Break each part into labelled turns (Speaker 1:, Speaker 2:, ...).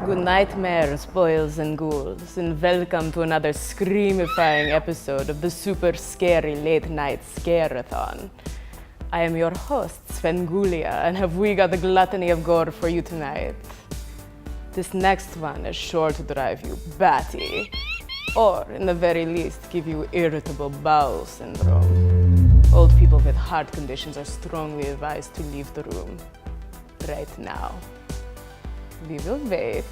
Speaker 1: Good nightmares, boys and ghouls, and welcome to another screamifying episode of the super scary late night scare-a-thon. I am your host, Svenghoulia, and have we got the gluttony of gore for you tonight. This next one is sure to drive you batty, or in the very least, give you irritable bowel syndrome. Old people with heart conditions are strongly advised to leave the room right now. We will wait.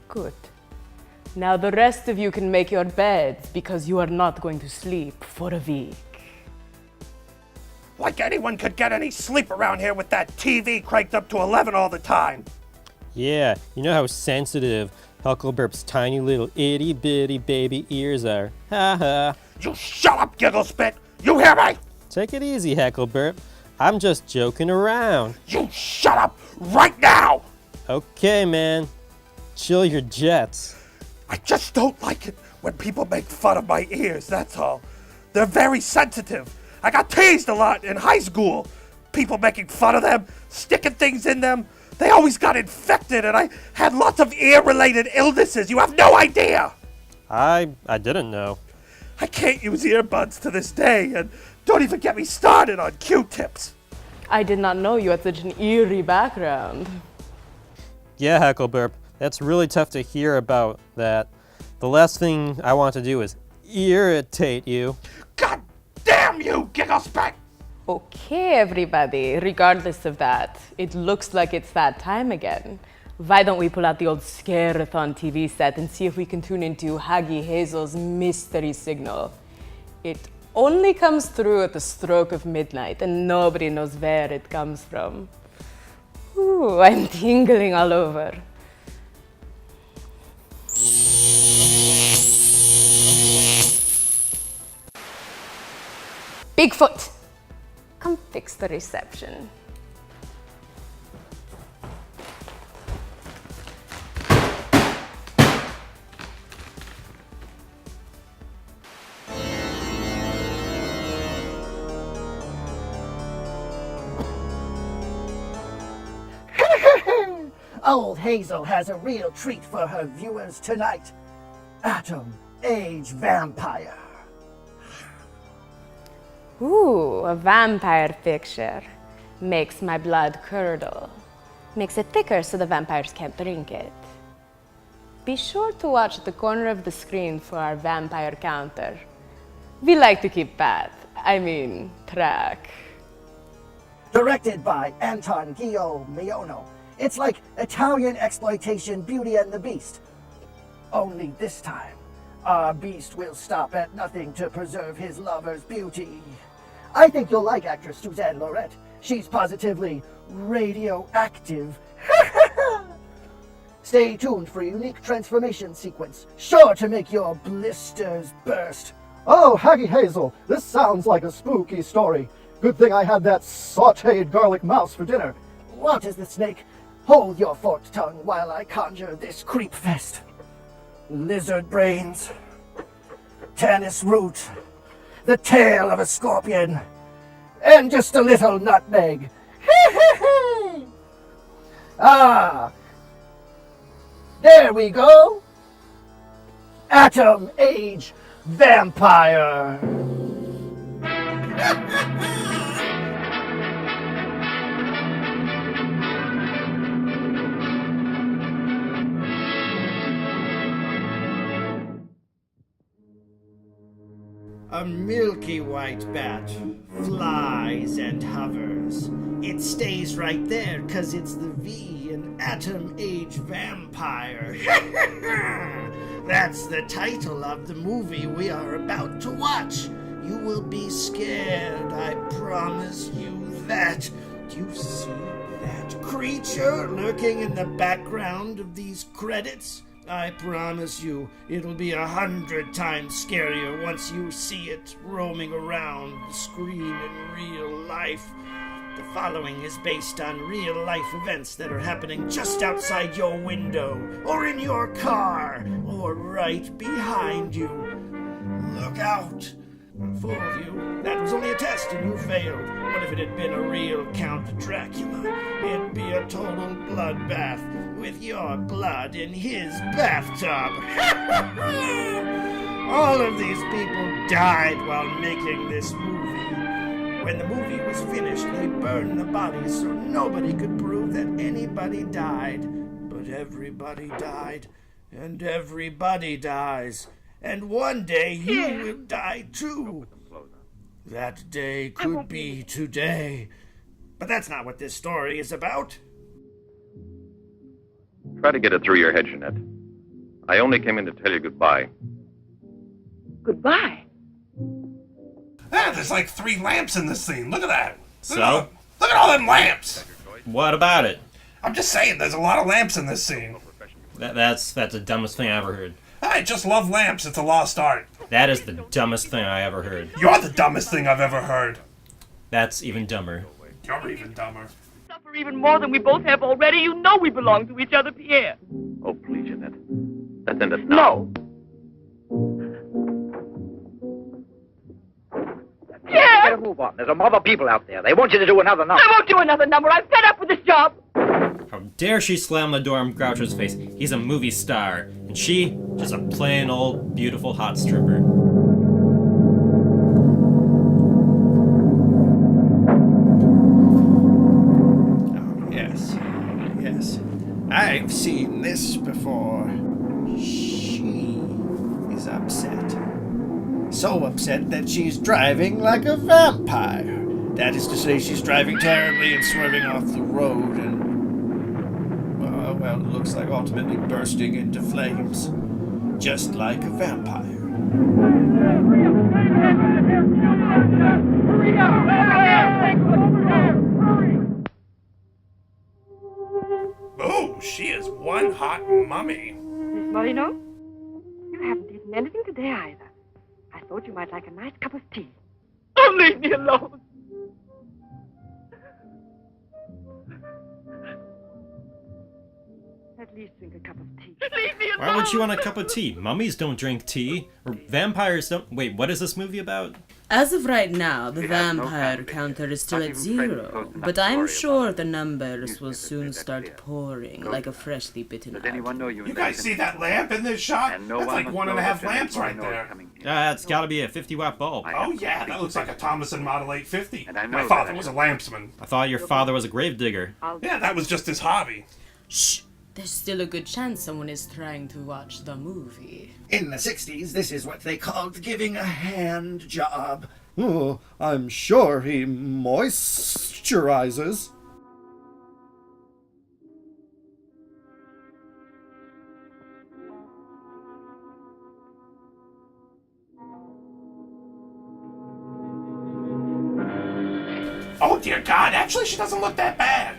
Speaker 1: Good. Now the rest of you can make your beds because you are not going to sleep for a week.
Speaker 2: Like anyone could get any sleep around here with that TV cranked up to 11 all the time.
Speaker 3: Yeah, you know how sensitive Huckleberp's tiny little itty-bitty baby ears are. Ha ha.
Speaker 2: You shut up, Gigglespit! You hear me?
Speaker 3: Take it easy, Huckleberp. I'm just joking around.
Speaker 2: You shut up right now!
Speaker 3: Okay, man. Chill your jets.
Speaker 2: I just don't like it when people make fun of my ears, that's all. They're very sensitive. I got teased a lot in high school. People making fun of them, sticking things in them. They always got infected and I had lots of ear-related illnesses. You have no idea!
Speaker 3: I didn't know.
Speaker 2: I can't use earbuds to this day, and don't even get me started on Q-tips.
Speaker 1: I did not know you had such an eerie background.
Speaker 3: Yeah, Huckleberp, that's really tough to hear about that. The last thing I want to do is irritate you.
Speaker 2: God damn you, Gigglespit!
Speaker 1: Okay, everybody, regardless of that, it looks like it's that time again. Why don't we pull out the old Scare-a-thon TV set and see if we can tune into Haggy Hazel's mystery signal. It only comes through at the stroke of midnight and nobody knows where it comes from. Ooh, I'm tingling all over. Bigfoot! Come fix the reception.
Speaker 4: Old Hazel has a real treat for her viewers tonight. Atom Age Vampire.
Speaker 1: Ooh, a vampire picture. Makes my blood curdle. Makes it thicker so the vampires can't drink it. Be sure to watch at the corner of the screen for our vampire counter. We like to keep track.
Speaker 4: Directed by Anton Miono. It's like Italian exploitation Beauty and the Beast. Only this time, our beast will stop at nothing to preserve his lover's beauty. I think you'll like actress Suzanne Lorette. She's positively radioactive. Stay tuned for a unique transformation sequence, sure to make your blisters burst.
Speaker 5: Oh, Haggy Hazel, this sounds like a spooky story. Good thing I had that sautéed garlic mouse for dinner.
Speaker 4: What is the snake? Hold your forked tongue while I conjure this creep fest. Lizard brains, tannis root, the tail of a scorpion, and just a little nutmeg. Ah, there we go. Atom Age Vampire.
Speaker 6: A milky white bat flies and hovers. It stays right there 'cause it's the V in Atom Age Vampire. That's the title of the movie we are about to watch. You will be scared, I promise you that. Do you see that creature lurking in the background of these credits? I promise you, it'll be 100 times scarier once you see it roaming around the screen in real life. The following is based on real-life events that are happening just outside your window, or in your car, or right behind you. Look out! 4 of you, that was only a test and you failed. What if it had been a real Count Dracula? It'd be a total bloodbath, with your blood in his bathtub. All of these people died while making this movie. When the movie was finished, they burned the bodies so nobody could prove that anybody died. But everybody died, and everybody dies. And one day you will die too. That day could be today. But that's not what this story is about.
Speaker 7: Try to get it through your head, Jeanette. I only came in to tell you goodbye.
Speaker 8: Goodbye.
Speaker 2: Ah, there's like 3 lamps in this scene. Look at that.
Speaker 3: So?
Speaker 2: Look at all them lamps.
Speaker 3: What about it?
Speaker 2: I'm just saying, there's a lot of lamps in this scene.
Speaker 3: That's the dumbest thing I ever heard.
Speaker 2: I just love lamps. It's a lost art.
Speaker 3: That is the dumbest thing I ever heard.
Speaker 2: You're the dumbest thing I've ever heard.
Speaker 3: That's even dumber.
Speaker 2: You're even dumber.
Speaker 8: Suffer even more than we both have already. You know we belong to each other, Pierre.
Speaker 7: Oh, please, Jeanette. Let's end it now.
Speaker 8: No. Pierre!
Speaker 9: Better move on. There's a mob of people out there. They want you to do another number.
Speaker 8: I won't do another number. I'm fed up with this job.
Speaker 3: How dare she slam the door in Groucho's face? He's a movie star, and she, just a plain old beautiful hot stripper.
Speaker 6: Oh, yes. Yes. I've seen this before. She is upset. So upset that she's driving like a vampire. That is to say, she's driving terribly and swerving off the road and, well, it looks like ultimately bursting into flames. Just like a vampire.
Speaker 2: Oh, she is one hot mummy.
Speaker 8: Miss Moreno, you haven't eaten anything today either. I thought you might like a nice cup of tea. Oh, leave me alone. At least drink a cup of tea. Leave me alone.
Speaker 3: Why would you want a cup of tea? Mummies don't drink tea. Or vampires don't. Wait, what is this movie about?
Speaker 1: As of right now, the vampire counter is still at 0, but I'm sure the numbers will soon start pouring like a freshly bitten apple.
Speaker 2: You guys see that lamp in this shot? That's like 1.5 lamps right there.
Speaker 3: That's gotta be a 50-watt bulb.
Speaker 2: Oh yeah, that looks like a Thomason Model 850. My father was a lampsman.
Speaker 3: I thought your father was a gravedigger.
Speaker 2: Yeah, that was just his hobby.
Speaker 1: Shh! There's still a good chance someone is trying to watch the movie.
Speaker 6: In the 60s, this is what they called giving a hand job.
Speaker 5: Oh, I'm sure he moisturizes.
Speaker 2: Oh dear God, actually she doesn't look that bad.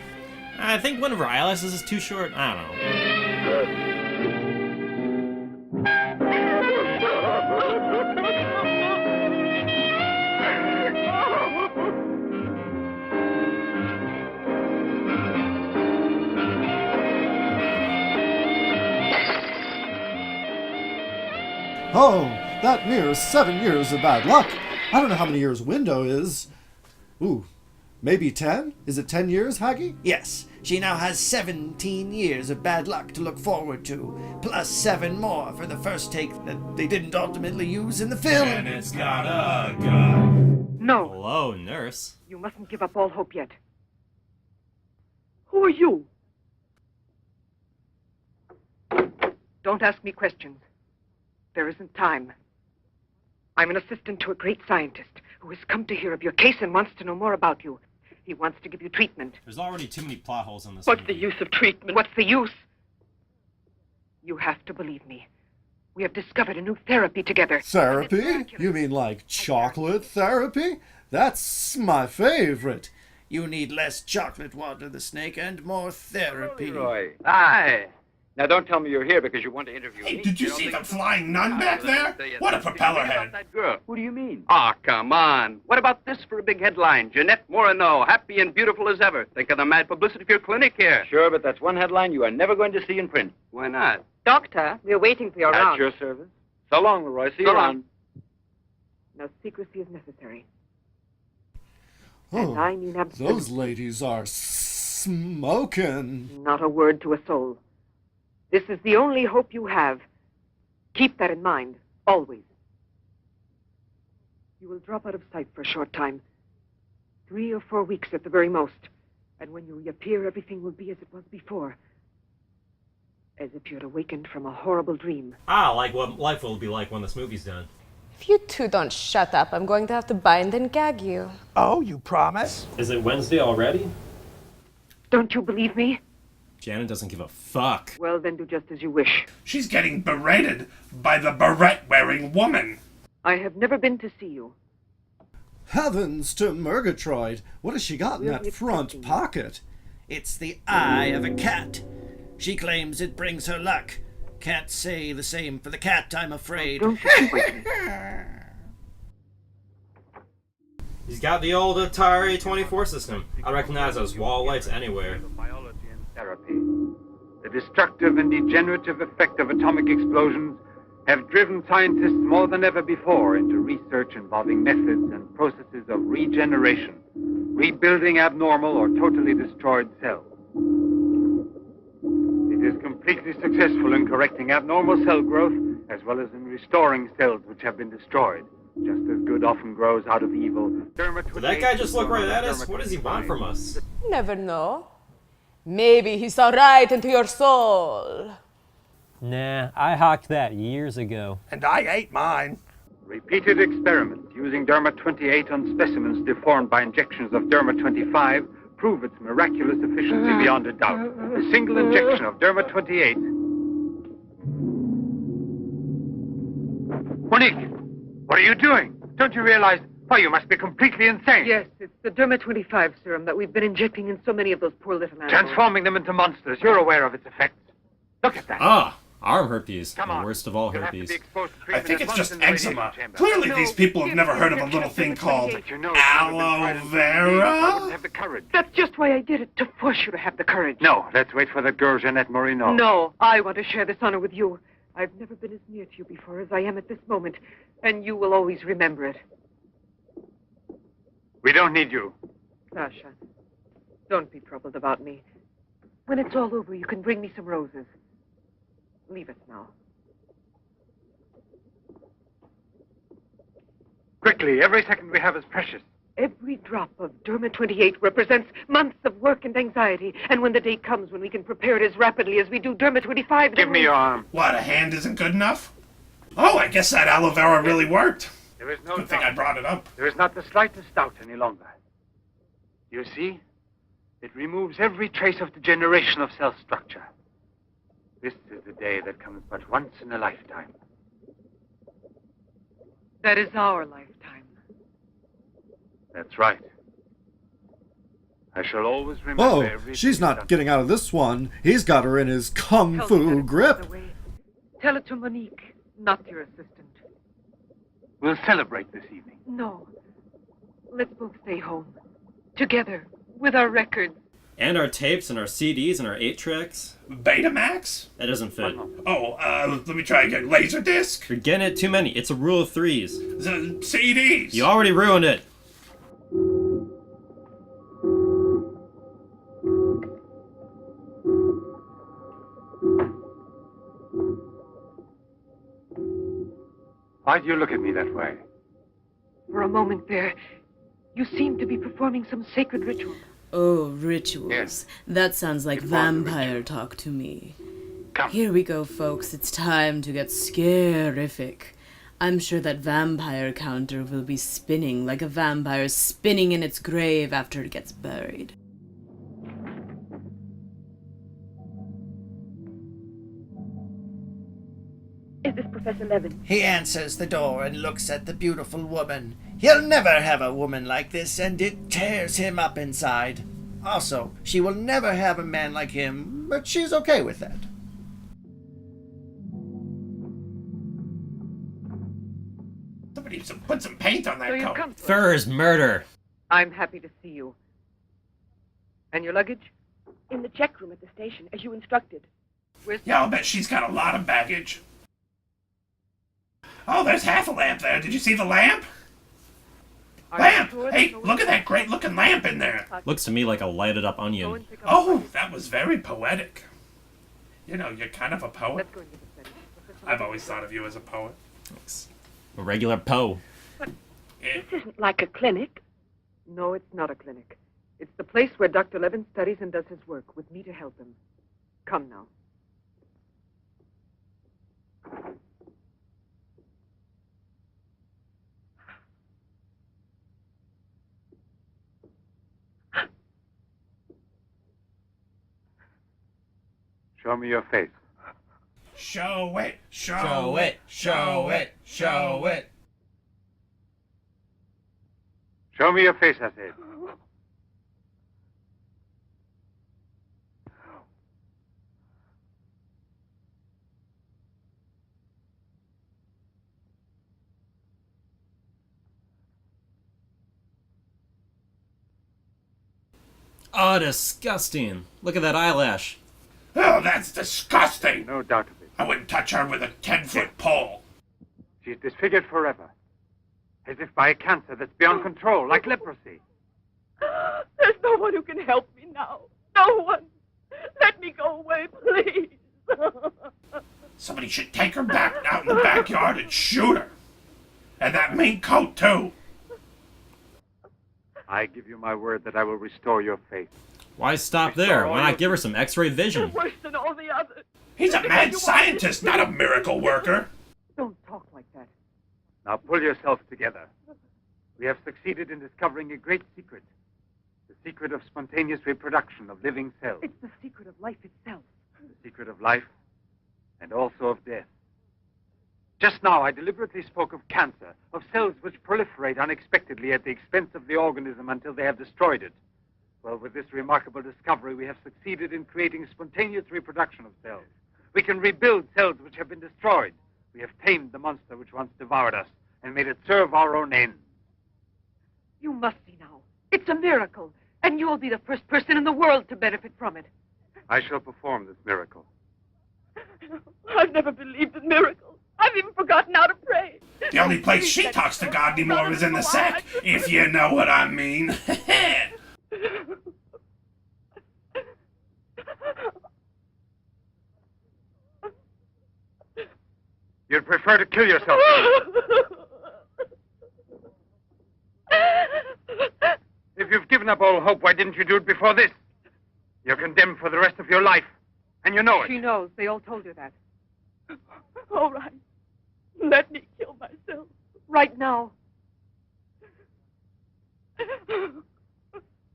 Speaker 3: I think one of her eyelashes is too short. I don't know.
Speaker 5: Oh, that mirror's 7 years of bad luck. I don't know how many years window is. Ooh, maybe 10? Is it 10 years, Haggy?
Speaker 6: Yes, she now has 17 years of bad luck to look forward to, plus 7 more for the first take that they didn't ultimately use in the film.
Speaker 2: And it's got a gun.
Speaker 8: No,
Speaker 3: Hello, nurse.
Speaker 8: you mustn't give up all hope yet. Who are you? Don't ask me questions. There isn't time. I'm an assistant to a great scientist who has come to hear of your case and wants to know more about you. He wants to give you treatment.
Speaker 3: There's already too many plot holes in this
Speaker 8: What's the
Speaker 3: movie.
Speaker 8: use of treatment? What's the use? You have to believe me. We have discovered a new therapy together.
Speaker 5: Therapy? You mean like chocolate therapy? That's my favorite.
Speaker 6: You need less chocolate, Walter the Snake, and more therapy.
Speaker 9: Hi.
Speaker 10: Now, don't tell me you're here because you want to interview
Speaker 2: Hey,
Speaker 10: me.
Speaker 2: did you see the flying nun back there? What a propeller head.
Speaker 10: That girl.
Speaker 11: Who do you mean?
Speaker 12: Ah, come on. What about this for a big headline? Jeanette Morneau, happy and beautiful as ever. Think of the mad publicity for your clinic here.
Speaker 10: Sure, but that's one headline you are never going to see in print.
Speaker 12: Why not?
Speaker 8: Doctor, we're waiting for your
Speaker 10: At
Speaker 8: round.
Speaker 10: your service. So long, Leroy. See you
Speaker 12: So long.
Speaker 10: around.
Speaker 8: No secrecy is necessary.
Speaker 5: Oh,
Speaker 8: And I mean absolutely.
Speaker 5: those ladies are smoking.
Speaker 8: Not a word to a soul. This is the only hope you have. Keep that in mind, always. You will drop out of sight for a short time. 3 or 4 weeks at the very most. And when you reappear, everything will be as it was before. As if you had awakened from a horrible dream.
Speaker 3: Like what life will be like when this movie's done.
Speaker 1: If you two don't shut up, I'm going to have to bind and gag you.
Speaker 2: Oh, you promise?
Speaker 3: Is it Wednesday already?
Speaker 8: Don't you believe me?
Speaker 3: Janet doesn't give a fuck.
Speaker 8: Well, then do just as you wish.
Speaker 2: She's getting berated by the beret-wearing woman.
Speaker 8: I have never been to see you.
Speaker 5: Heavens to Murgatroyd! What has she got in that front pocket?
Speaker 6: It's the eye of a cat. She claims it brings her luck. Can't say the same for the cat, I'm afraid.
Speaker 8: Don't you wait me.
Speaker 3: He's got the old Atari 24 system. I recognize those wall lights anywhere.
Speaker 11: Biology and therapy. The destructive and degenerative effect of atomic explosions have driven scientists more than ever before into research involving methods and processes of regeneration, rebuilding abnormal or totally destroyed cells. It is completely successful in correcting abnormal cell growth as well as in restoring cells which have been destroyed. Just as good often grows out of evil.
Speaker 3: Did that guy just look right at us? What does he want from us?
Speaker 1: Never know. Maybe he saw right into your soul.
Speaker 13: Nah, I hawked that years ago.
Speaker 2: And I ate mine.
Speaker 11: Repeated experiments using Derma-28 on specimens deformed by injections of Derma-25 prove its miraculous efficiency beyond a doubt. A single injection of Derma-28... Monique! What are you doing? Don't you realize... Why, you must be completely insane.
Speaker 8: Yes, it's the Derma-25 serum that we've been injecting in so many of those poor little animals.
Speaker 11: Transforming them into monsters. You're aware of its effects. Look at that.
Speaker 3: Ah, arm herpes.
Speaker 11: Come
Speaker 3: The
Speaker 11: on.
Speaker 3: worst of all
Speaker 11: You'll have to
Speaker 3: herpes.
Speaker 11: be exposed to
Speaker 2: I
Speaker 11: treatment
Speaker 2: think
Speaker 11: at
Speaker 2: it's
Speaker 11: once
Speaker 2: just
Speaker 11: in the radiation
Speaker 2: eczema.
Speaker 11: chamber.
Speaker 2: Clearly
Speaker 8: No,
Speaker 2: these people have
Speaker 8: give
Speaker 2: never
Speaker 8: me
Speaker 2: heard of a
Speaker 8: injection
Speaker 2: little thing
Speaker 8: of
Speaker 2: called
Speaker 8: 28.
Speaker 11: You know, if you had been
Speaker 2: aloe
Speaker 11: tried and I wouldn't
Speaker 2: vera?
Speaker 11: have the courage.
Speaker 8: That's just why I did it, to force you to have the courage.
Speaker 11: No, let's wait for the girl Jeanette Morneau.
Speaker 8: No, I want to share this honor with you. I've never been as near to you before as I am at this moment, and you will always remember it.
Speaker 11: We don't need you.
Speaker 8: Sasha, don't be troubled about me. When it's all over, you can bring me some roses. Leave us now.
Speaker 11: Quickly, every second we have is precious.
Speaker 8: Every drop of Derma-28 represents months of work and anxiety, and when the day comes when we can prepare it as rapidly as we do Derma-25...
Speaker 11: Give me your arm.
Speaker 2: What, a hand isn't good enough? Oh, I guess that aloe vera really worked.
Speaker 11: There is no
Speaker 2: Good thing I
Speaker 11: doubt.
Speaker 2: brought it up.
Speaker 11: There is not the slightest doubt any longer. You see? It removes every trace of degeneration of cell structure. This is the day that comes but once in a lifetime.
Speaker 8: That is our lifetime.
Speaker 11: That's right. I shall always remember
Speaker 5: Oh,
Speaker 11: everything
Speaker 5: she's
Speaker 11: done.
Speaker 5: not getting out of this one. He's got her in his kung
Speaker 8: Tell
Speaker 5: fu
Speaker 8: Jennifer
Speaker 5: grip.
Speaker 8: the way. Tell it to Monique, not your assistant.
Speaker 11: We'll celebrate this evening.
Speaker 8: No. Let's both stay home. Together. With our records.
Speaker 3: And our tapes and our CDs and our 8-tracks.
Speaker 2: Betamax?
Speaker 3: That doesn't fit.
Speaker 2: Oh, let me try again. Laserdisc?
Speaker 3: You're getting it too many. It's a rule of threes.
Speaker 2: The CDs?
Speaker 3: You already ruined it.
Speaker 11: Why do you look at me that way?
Speaker 8: For a moment there, you seemed to be performing some sacred ritual.
Speaker 14: Oh, rituals.
Speaker 11: Yes.
Speaker 14: That sounds like
Speaker 11: It was a
Speaker 14: vampire talk to me.
Speaker 11: Come.
Speaker 14: Here we go, folks. It's time to get scarific. I'm sure that vampire counter will be spinning like a vampire spinning in its grave after it gets buried.
Speaker 8: Is this Professor Levin?
Speaker 6: He answers the door and looks at the beautiful woman. He'll never have a woman like this, and it tears him up inside. Also, she will never have a man like him, but she's okay with that.
Speaker 2: Somebody put some paint on that
Speaker 8: So you've
Speaker 2: coat.
Speaker 8: come to
Speaker 3: Fur is murder.
Speaker 8: I'm happy to see you. And your luggage?
Speaker 15: In the check room at the station, as you instructed.
Speaker 2: Yeah, I'll bet she's got a lot of baggage. Oh, there's half a lamp there. Did you see the lamp? Lamp! Hey, look at that great looking lamp in there.
Speaker 3: Looks to me like a lighted up onion.
Speaker 2: Oh, that was very poetic. You know, you're kind of a poet. I've always thought of you as a poet.
Speaker 3: Thanks. A regular Poe.
Speaker 15: This isn't like a clinic.
Speaker 8: No, it's not a clinic. It's the place where Dr. Levin studies and does his work, with me to help him. Come now.
Speaker 11: Show me your face.
Speaker 2: Show it,
Speaker 3: Show it, show it, show it.
Speaker 11: Show me your face, I said.
Speaker 3: Oh, disgusting. Look at that eyelash.
Speaker 2: Oh, that's disgusting.
Speaker 11: No doubt of it.
Speaker 2: I wouldn't touch her with a 10-foot pole.
Speaker 11: She's disfigured forever. As if by a cancer that's beyond control, like leprosy.
Speaker 15: There's no one who can help me now. No one. Let me go away, please.
Speaker 2: Somebody should take her back out in the backyard and shoot her. And that mink coat, too.
Speaker 11: I give you my word that I will restore your faith.
Speaker 3: Why stop there? Why not give her some X-ray vision?
Speaker 15: Worse than all the others.
Speaker 2: He's a mad scientist, not a miracle worker.
Speaker 8: Don't talk like that.
Speaker 11: Now pull yourself together. We have succeeded in discovering a great secret. The secret of spontaneous reproduction of living cells.
Speaker 8: It's the secret of life itself.
Speaker 11: The secret of life and also of death. Just now I deliberately spoke of cancer, of cells which proliferate unexpectedly at the expense of the organism until they have destroyed it. Well, with this remarkable discovery, we have succeeded in creating spontaneous reproduction of cells. We can rebuild cells which have been destroyed. We have tamed the monster which once devoured us and made it serve our own ends.
Speaker 8: You must see now. It's a miracle, and you'll be the first person in the world to benefit from it.
Speaker 11: I shall perform this miracle.
Speaker 15: I've never believed in miracles. I've even forgotten how to pray.
Speaker 2: The only place she talks to God anymore is in the sack, if you know what I mean.
Speaker 11: You'd prefer to kill yourself. If you've given up all hope, why didn't you do it before this? You're condemned for the rest of your life, and you know it.
Speaker 8: She knows. They all told her that.
Speaker 15: All right. Let me kill myself.
Speaker 8: Right now.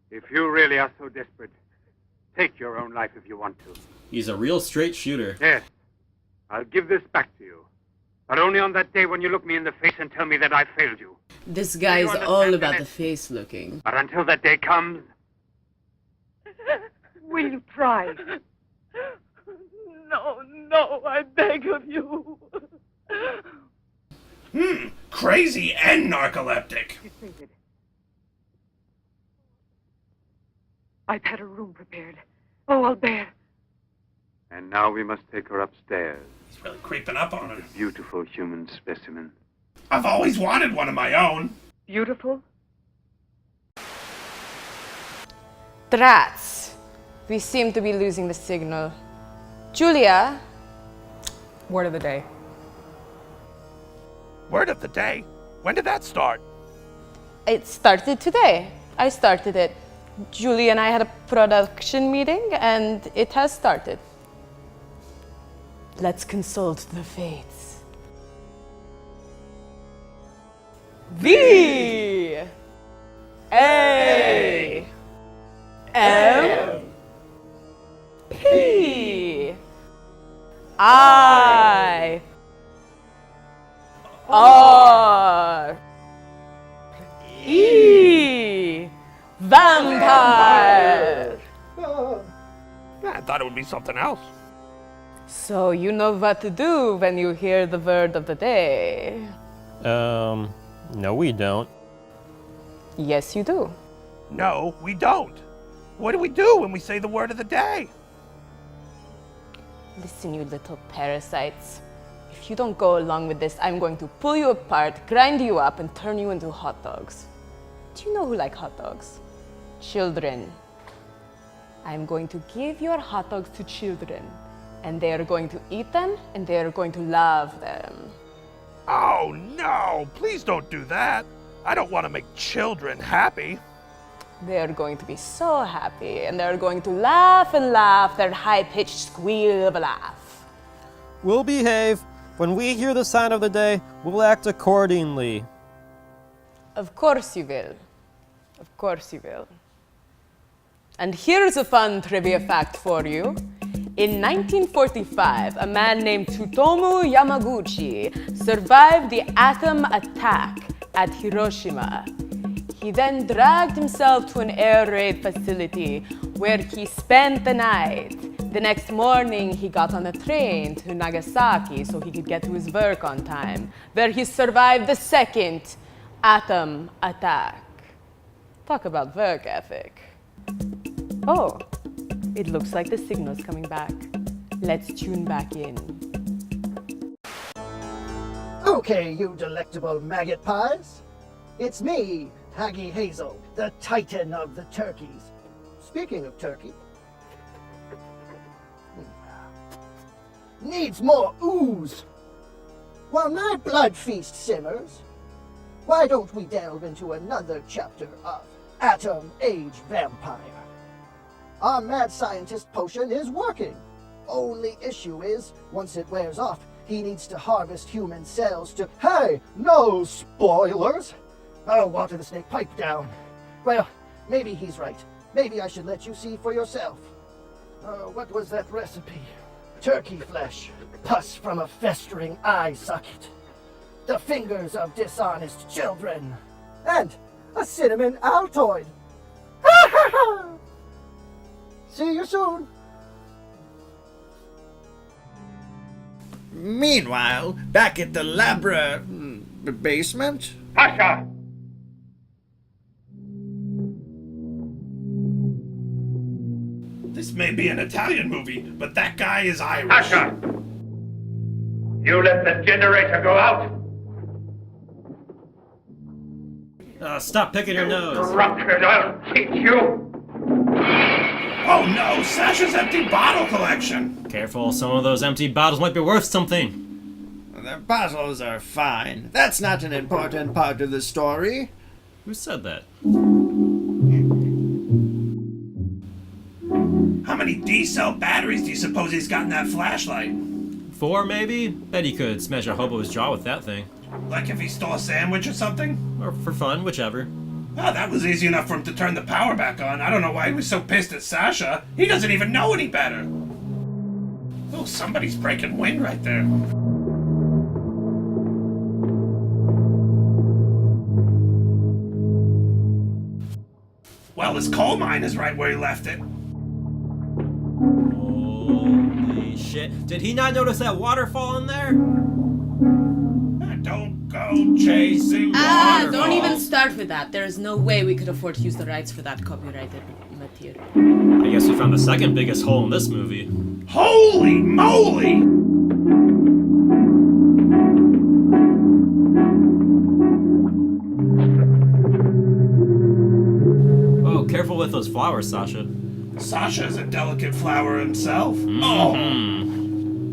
Speaker 11: If you really are so desperate, take your own life if you want to.
Speaker 3: He's a real straight shooter.
Speaker 11: Yes. I'll give this back to you. But only on that day when you look me in the face and tell me that I failed you.
Speaker 14: This guy is all about the face looking.
Speaker 11: But until that day comes...
Speaker 8: Will you try?
Speaker 15: No, I beg of you.
Speaker 2: Crazy and narcoleptic.
Speaker 8: She fainted. I've had a room prepared. Oh, I'll bear.
Speaker 11: And now we must take her upstairs.
Speaker 2: He's really creeping up on her.
Speaker 11: A beautiful human specimen.
Speaker 2: I've always wanted one of my own.
Speaker 8: Beautiful?
Speaker 1: Drats. We seem to be losing the signal. Julia?
Speaker 16: Word of the day.
Speaker 2: Word of the day? When did that start?
Speaker 1: It started today. I started it. Julie and I had a production meeting and it has started. Let's consult the fates. V A M P I R E Vampire!
Speaker 2: I thought it would be something else.
Speaker 1: So you know what to do when you hear the word of the day.
Speaker 3: No we don't.
Speaker 1: Yes, you do.
Speaker 2: No, we don't. What do we do when we say the word of the day?
Speaker 1: Listen, you little parasites. If you don't go along with this, I'm going to pull you apart, grind you up, and turn you into hot dogs. Do you know who like hot dogs? Children. I'm going to give your hot dogs to children, and they are going to eat them, and they are going to love them.
Speaker 2: Oh no, please don't do that. I don't want to make children happy.
Speaker 1: They are going to be so happy, and they're going to laugh and laugh their high-pitched squeal of a laugh.
Speaker 3: We'll behave. When we hear the sign of the day, we'll act accordingly.
Speaker 1: Of course you will. Of course you will. And here's a fun trivia fact for you. In 1945, a man named Tsutomu Yamaguchi survived the atom attack at Hiroshima. He then dragged himself to an air raid facility where he spent the night. The next morning, he got on a train to Nagasaki so he could get to his work on time, where he survived the second atom attack. Talk about work ethic. Oh, it looks like the signal's coming back. Let's tune back in.
Speaker 4: Okay, you delectable maggot pies. It's me, Haggy Hazel, the Titan of the turkeys. Speaking of turkey, needs more ooze. While my blood feast simmers, why don't we delve into another chapter of Atom Age Vampire? Our mad scientist potion is working. Only issue is, once it wears off, he needs to harvest human cells to... Hey, no spoilers! I'll water the snake pipe down. Well, maybe he's right. Maybe I should let you see for yourself. What was that recipe? Turkey flesh, pus from a festering eye socket, the fingers of dishonest children, and a cinnamon Altoid. Ha ha ha! See you soon.
Speaker 6: Meanwhile, back at the basement.
Speaker 10: Pasha!
Speaker 2: This may be an Italian movie, but that guy is Irish.
Speaker 10: Pasha! You let the generator go out?
Speaker 3: Stop picking your nose.
Speaker 10: Drunkard, I'll teach you!
Speaker 2: Oh no, Sasha's empty bottle collection!
Speaker 3: Careful, some of those empty bottles might be worth something.
Speaker 6: The bottles are fine. That's not an important part of the story.
Speaker 3: Who said that?
Speaker 2: How many D-cell batteries do you suppose he's got in that flashlight?
Speaker 3: 4, maybe? Bet he could smash a hobo's jaw with that thing.
Speaker 2: Like if he stole a sandwich or something?
Speaker 3: Or for fun, whichever.
Speaker 2: Oh, that was easy enough for him to turn the power back on. I don't know why he was so pissed at Sasha. He doesn't even know any better. Oh, somebody's breaking wind right there. Well, his coal mine is right where he left it.
Speaker 3: Holy shit. Did he not notice that waterfall in there?
Speaker 2: Don't go chasing waterfalls.
Speaker 14: Don't even start with that. There is no way we could afford to use the rights for that copyrighted material.
Speaker 3: I guess we found the second biggest hole in this movie.
Speaker 2: Holy moly!
Speaker 3: Oh, careful with those flowers, Sasha.
Speaker 2: Sasha's a delicate flower himself. Oh!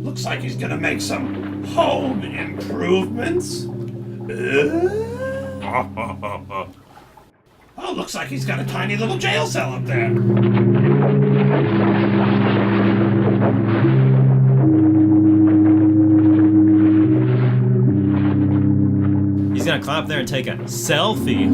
Speaker 2: Looks like he's gonna make some home improvements. Oh, looks like he's got a tiny little jail cell up there.
Speaker 3: He's gonna climb up there and take a selfie.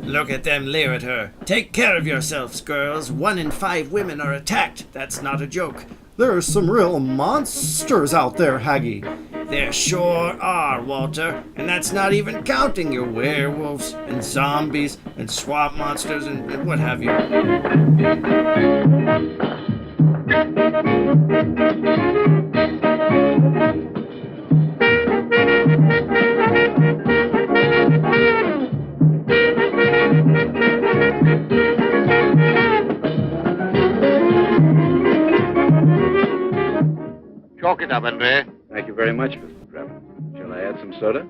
Speaker 6: Look at them leer at her. Take care of yourselves, girls. 1 in 5 women are attacked. That's not a joke.
Speaker 5: There are some real monsters out there, Haggy.
Speaker 6: There sure are, Walter. And that's not even counting your werewolves and zombies and swamp monsters and what have you.
Speaker 9: Stock it up, Andre.
Speaker 7: Thank you very much, Mr. Trevor. Shall I add some soda?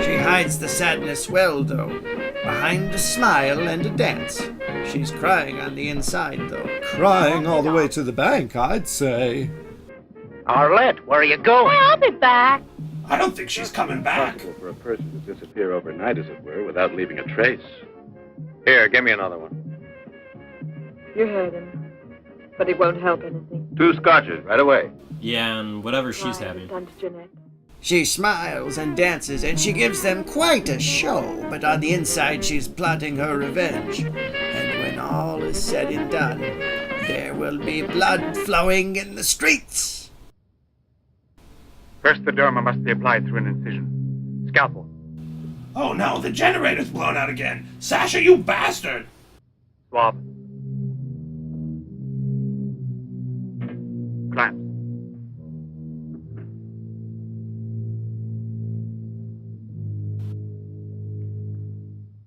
Speaker 6: She hides the sadness well, though, behind a smile and a dance. She's crying on the inside, though.
Speaker 5: Crying all the way to the bank, I'd say.
Speaker 9: Arlette, where are you going?
Speaker 15: I'll be back.
Speaker 2: I don't think she's coming back.
Speaker 7: It's possible for a person to disappear overnight, as it were, without leaving a trace. Here, give me another one.
Speaker 15: You heard him. But it won't help anything.
Speaker 7: 2 scotches, right away.
Speaker 13: Yeah, and whatever she's having.
Speaker 15: Done to Jeanette.
Speaker 6: She smiles and dances, and she gives them quite a show, but on the inside she's plotting her revenge. And when all is said and done, there will be blood flowing in the streets.
Speaker 11: First, the derma must be applied through an incision. Scalpel.
Speaker 2: Oh no, the generator's blown out again. Sasha, you bastard!
Speaker 11: Swab. Clamps.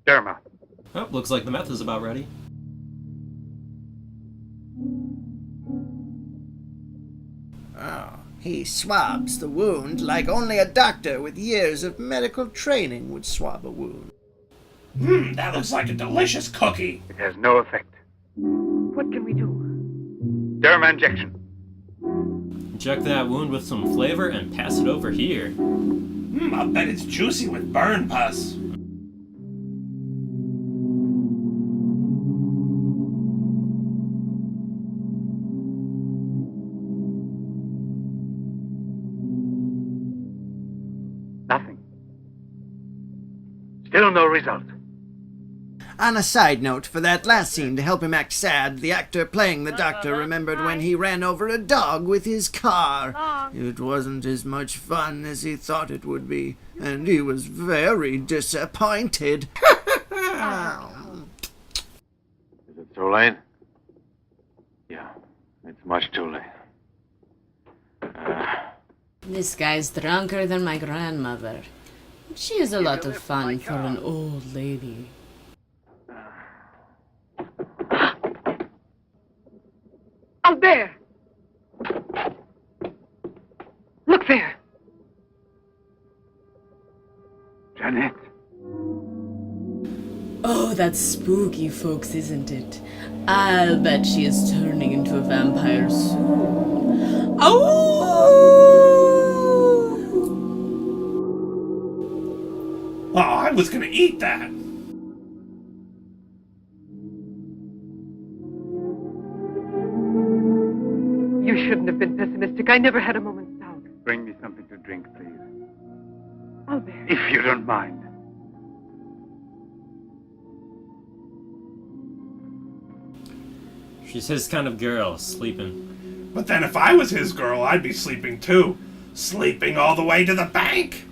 Speaker 11: Derma.
Speaker 13: Oh, looks like the meth is about ready.
Speaker 6: Oh, he swabs the wound like only a doctor with years of medical training would swab a wound.
Speaker 2: That looks like a delicious cookie.
Speaker 11: It has no effect.
Speaker 8: What can we do?
Speaker 11: Derma injection.
Speaker 13: Inject that wound with some flavor and pass it over here.
Speaker 2: I'll bet it's juicy with burn pus.
Speaker 11: Nothing. Still no result.
Speaker 6: On a side note, for that last scene to help him act sad, the actor playing the doctor remembered when he ran over a dog with his car. It wasn't as much fun as he thought it would be, and he was very disappointed.
Speaker 11: Is it too late? Yeah, it's much too late.
Speaker 14: This guy's drunker than my grandmother. She is a lot of fun for an old lady.
Speaker 8: Out there! Look there!
Speaker 11: Jeanette.
Speaker 14: Oh, that's spooky, folks, isn't it? I'll bet she is turning into a vampire soon.
Speaker 2: Oh, I was gonna eat that.
Speaker 8: You shouldn't have been pessimistic. I never had a moment's doubt.
Speaker 11: Bring me something to drink, please.
Speaker 8: Albert.
Speaker 11: If you don't mind.
Speaker 13: She's his kind of girl, sleeping.
Speaker 2: But then if I was his girl, I'd be sleeping too. Sleeping all the way to the bank.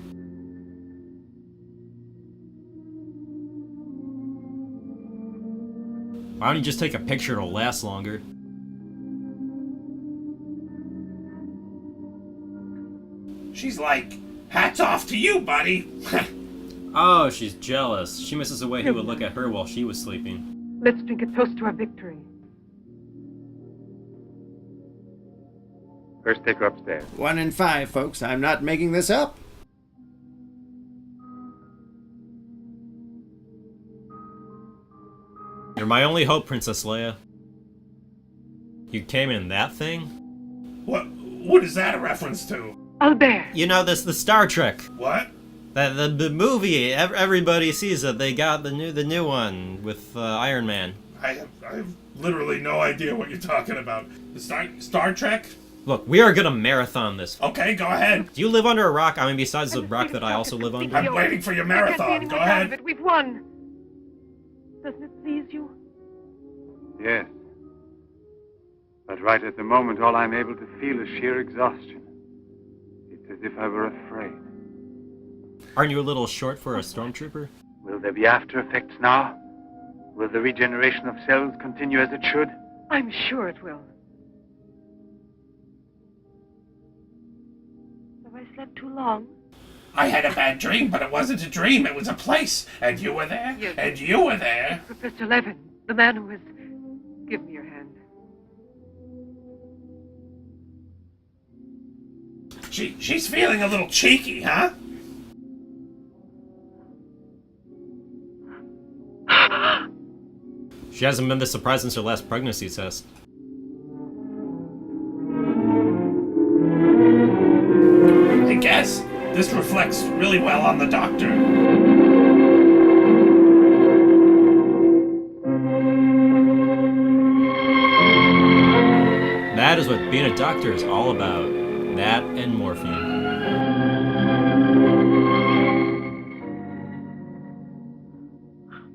Speaker 13: Why don't you just take a picture? It'll last longer.
Speaker 2: She's like, hats off to you, buddy.
Speaker 13: Oh, she's jealous. She misses the way he would look at her while she was sleeping.
Speaker 8: Let's drink a toast to our victory.
Speaker 11: First, take her upstairs.
Speaker 6: 1 in 5, folks. I'm not making this up.
Speaker 13: You're my only hope, Princess Leia. You came in that thing?
Speaker 2: What is that a reference to?
Speaker 8: Albert!
Speaker 13: You know, this the Star Trek.
Speaker 2: What?
Speaker 13: The movie. Everybody sees that they got the new one with Iron Man.
Speaker 2: I have literally no idea what you're talking about. The Star Trek?
Speaker 13: Look, we are gonna marathon this.
Speaker 2: Okay, go ahead.
Speaker 13: Do you live under a rock? I mean, besides the rock that I also live under.
Speaker 2: I'm waiting for your marathon. Go ahead.
Speaker 8: We've won. Doesn't it please you?
Speaker 11: Yes. But right at the moment, all I'm able to feel is sheer exhaustion. It's as if I were afraid.
Speaker 13: Aren't you a little short for a stormtrooper?
Speaker 11: Will there be after effects now? Will the regeneration of cells continue as it should?
Speaker 8: I'm sure it will. Have I slept too long?
Speaker 2: I had a bad dream, but it wasn't a dream. It was a place. And you were there. And you were there.
Speaker 8: Professor Levin, the man who has... Give me your hand.
Speaker 2: She's feeling a little cheeky, huh?
Speaker 13: She hasn't been this surprised since her last pregnancy test.
Speaker 2: I guess this reflects really well on the doctor.
Speaker 13: That is what being a doctor is all about. That and morphine.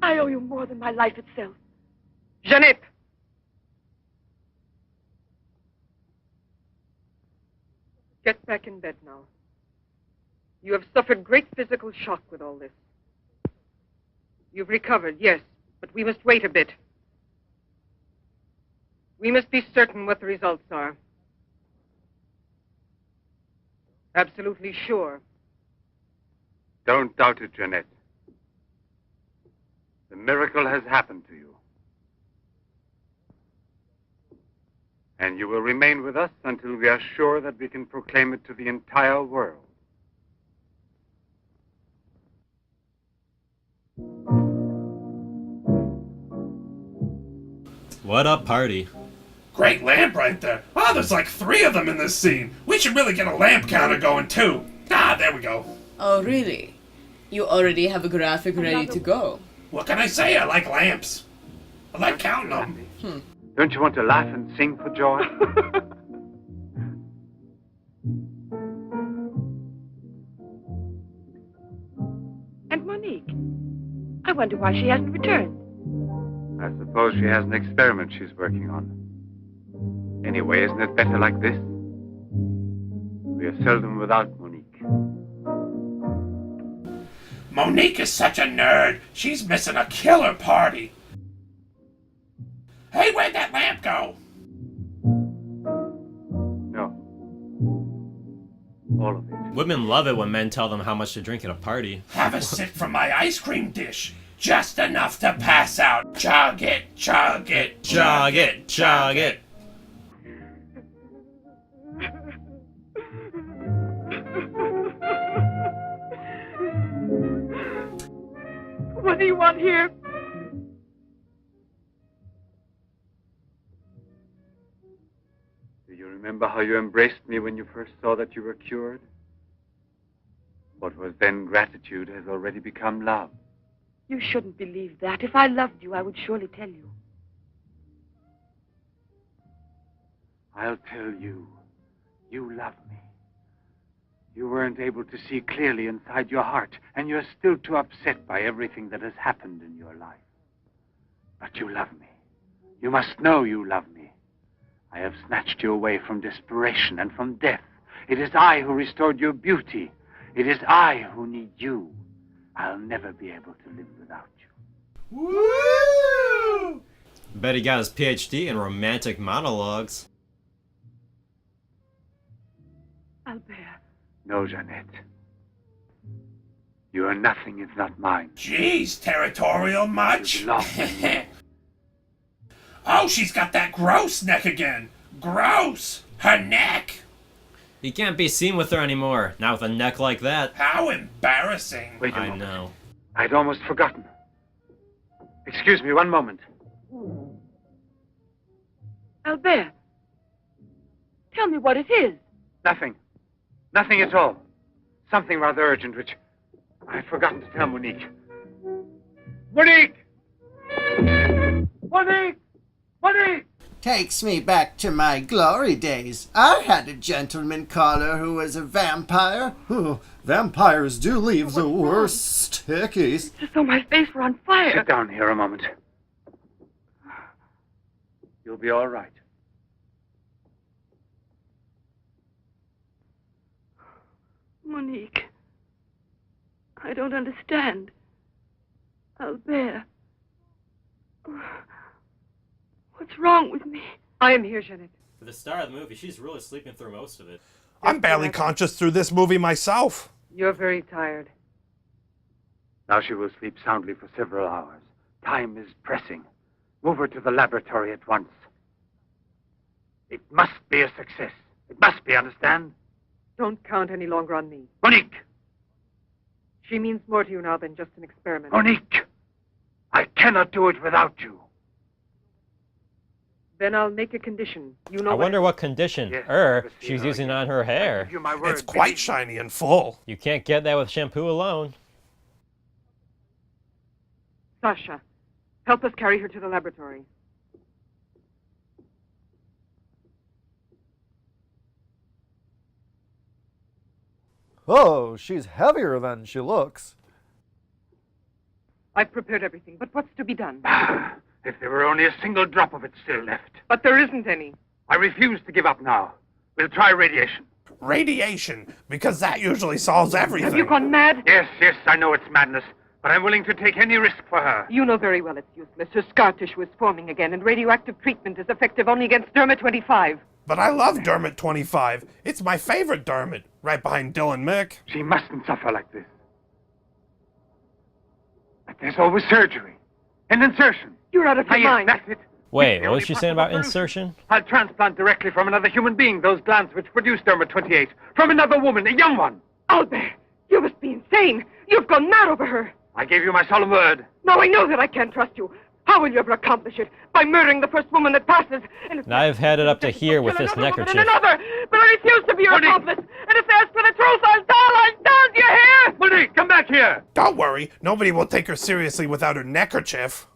Speaker 15: I owe you more than my life itself.
Speaker 8: Jeanette! Get back in bed now. You have suffered great physical shock with all this. You've recovered, yes, but we must wait a bit. We must be certain what the results are. Absolutely sure.
Speaker 11: Don't doubt it, Jeanette. The miracle has happened to you. And you will remain with us until we are sure that we can proclaim it to the entire world.
Speaker 13: What a party.
Speaker 2: Great lamp right there. Oh, there's like 3 of them in this scene. We should really get a lamp counter going too. Ah, there we go.
Speaker 14: Oh, really? You already have a graphic ready to go.
Speaker 2: What can I say? I like lamps. I like counting them.
Speaker 11: Don't you want to laugh and sing for joy?
Speaker 15: And Monique? I wonder why she hasn't returned.
Speaker 11: I suppose she has an experiment she's working on. Anyway, isn't it better like this? We are seldom without Monique.
Speaker 2: Monique is such a nerd. She's missing a killer party. Hey, where'd that lamp go?
Speaker 11: No. All of it.
Speaker 13: Women love it when men tell them how much to drink at a party.
Speaker 2: Have a sip from my ice cream dish. Just enough to pass out. Chug it, chug it,
Speaker 13: Chug it, chug it.
Speaker 15: What do you want here?
Speaker 11: Do you remember how you embraced me when you first saw that you were cured? What was then gratitude has already become love.
Speaker 15: You shouldn't believe that. If I loved you, I would surely tell you.
Speaker 11: I'll tell you. You love me. You weren't able to see clearly inside your heart, and you're still too upset by everything that has happened in your life. But you love me. You must know you love me. I have snatched you away from desperation and from death. It is I who restored your beauty. It is I who need you. I'll never be able to live without you.
Speaker 2: Woo!
Speaker 13: Bet he got his PhD in romantic monologues.
Speaker 15: Albert.
Speaker 11: No, Jeanette. You are nothing if not mine.
Speaker 2: Jeez, territorial much?
Speaker 11: You belong to me.
Speaker 2: Oh, she's got that gross neck again. Gross. Her neck.
Speaker 13: He can't be seen with her anymore, not with a neck like that.
Speaker 2: How embarrassing.
Speaker 11: Wait a
Speaker 13: I
Speaker 11: moment.
Speaker 13: know.
Speaker 11: I'd almost forgotten. Excuse me, one moment.
Speaker 15: Albert. Tell me what it is.
Speaker 11: Nothing. Nothing at all. Something rather urgent, which I'd forgotten to tell Monique. Monique! Monique! Monique!
Speaker 6: Takes me back to my glory days. I had a gentleman caller who was a vampire.
Speaker 5: Oh, vampires do leave the worst hickeys.
Speaker 15: It's as though my face were on fire.
Speaker 11: Sit down here a moment. You'll be all right.
Speaker 15: Monique. I don't understand. Albert. What's wrong with me?
Speaker 8: I am here, Jeanette.
Speaker 13: For the star of the movie, she's really sleeping through most of it.
Speaker 2: I'm barely conscious through this movie myself.
Speaker 8: You're very tired.
Speaker 11: Now she will sleep soundly for several hours. Time is pressing. Move her to the laboratory at once. It must be a success. It must be, understand?
Speaker 8: Don't count any longer on me.
Speaker 11: Monique!
Speaker 8: She means more to you now than just an experiment.
Speaker 11: Monique! I cannot do it without you.
Speaker 8: Then I'll make a condition. You know
Speaker 3: I wonder what condition she's using on her hair.
Speaker 2: It's quite shiny and full.
Speaker 3: You can't get that with shampoo alone.
Speaker 8: Sasha, help us carry her to the laboratory.
Speaker 5: Oh, she's heavier than she looks.
Speaker 8: I've prepared everything, but what's to be done?
Speaker 11: If there were only a single drop of it still left.
Speaker 8: But there isn't any.
Speaker 11: I refuse to give up now. We'll try radiation.
Speaker 2: Radiation? Because that usually solves everything.
Speaker 8: Have you gone mad?
Speaker 11: Yes, I know it's madness, but I'm willing to take any risk for her.
Speaker 8: You know very well it's useless. Her scar tissue is forming again, and radioactive treatment is effective only against Dermot 25.
Speaker 2: But I love Dermot 25. It's my favorite Dermot, right behind Dylan Mick.
Speaker 11: She mustn't suffer like this. But there's always surgery. An insertion.
Speaker 8: You're out of your mind.
Speaker 11: That's it.
Speaker 3: Wait, what was she saying about insertion?
Speaker 11: I'll transplant directly from another human being those glands which produce Dermot 28. From another woman, a young one.
Speaker 8: Albert, you must be insane. You've gone mad over her.
Speaker 11: I gave you my solemn word.
Speaker 8: Now I know that I can't trust you. How will you ever accomplish it? By murdering the first woman that passes. And
Speaker 3: Now I've had it up to here with this neckerchief.
Speaker 8: another, but I refuse to be your accomplice. And if they ask for the truth, I'll tell. Do you hear?
Speaker 11: Monique, come back here.
Speaker 2: Don't worry, nobody will take her seriously without her neckerchief.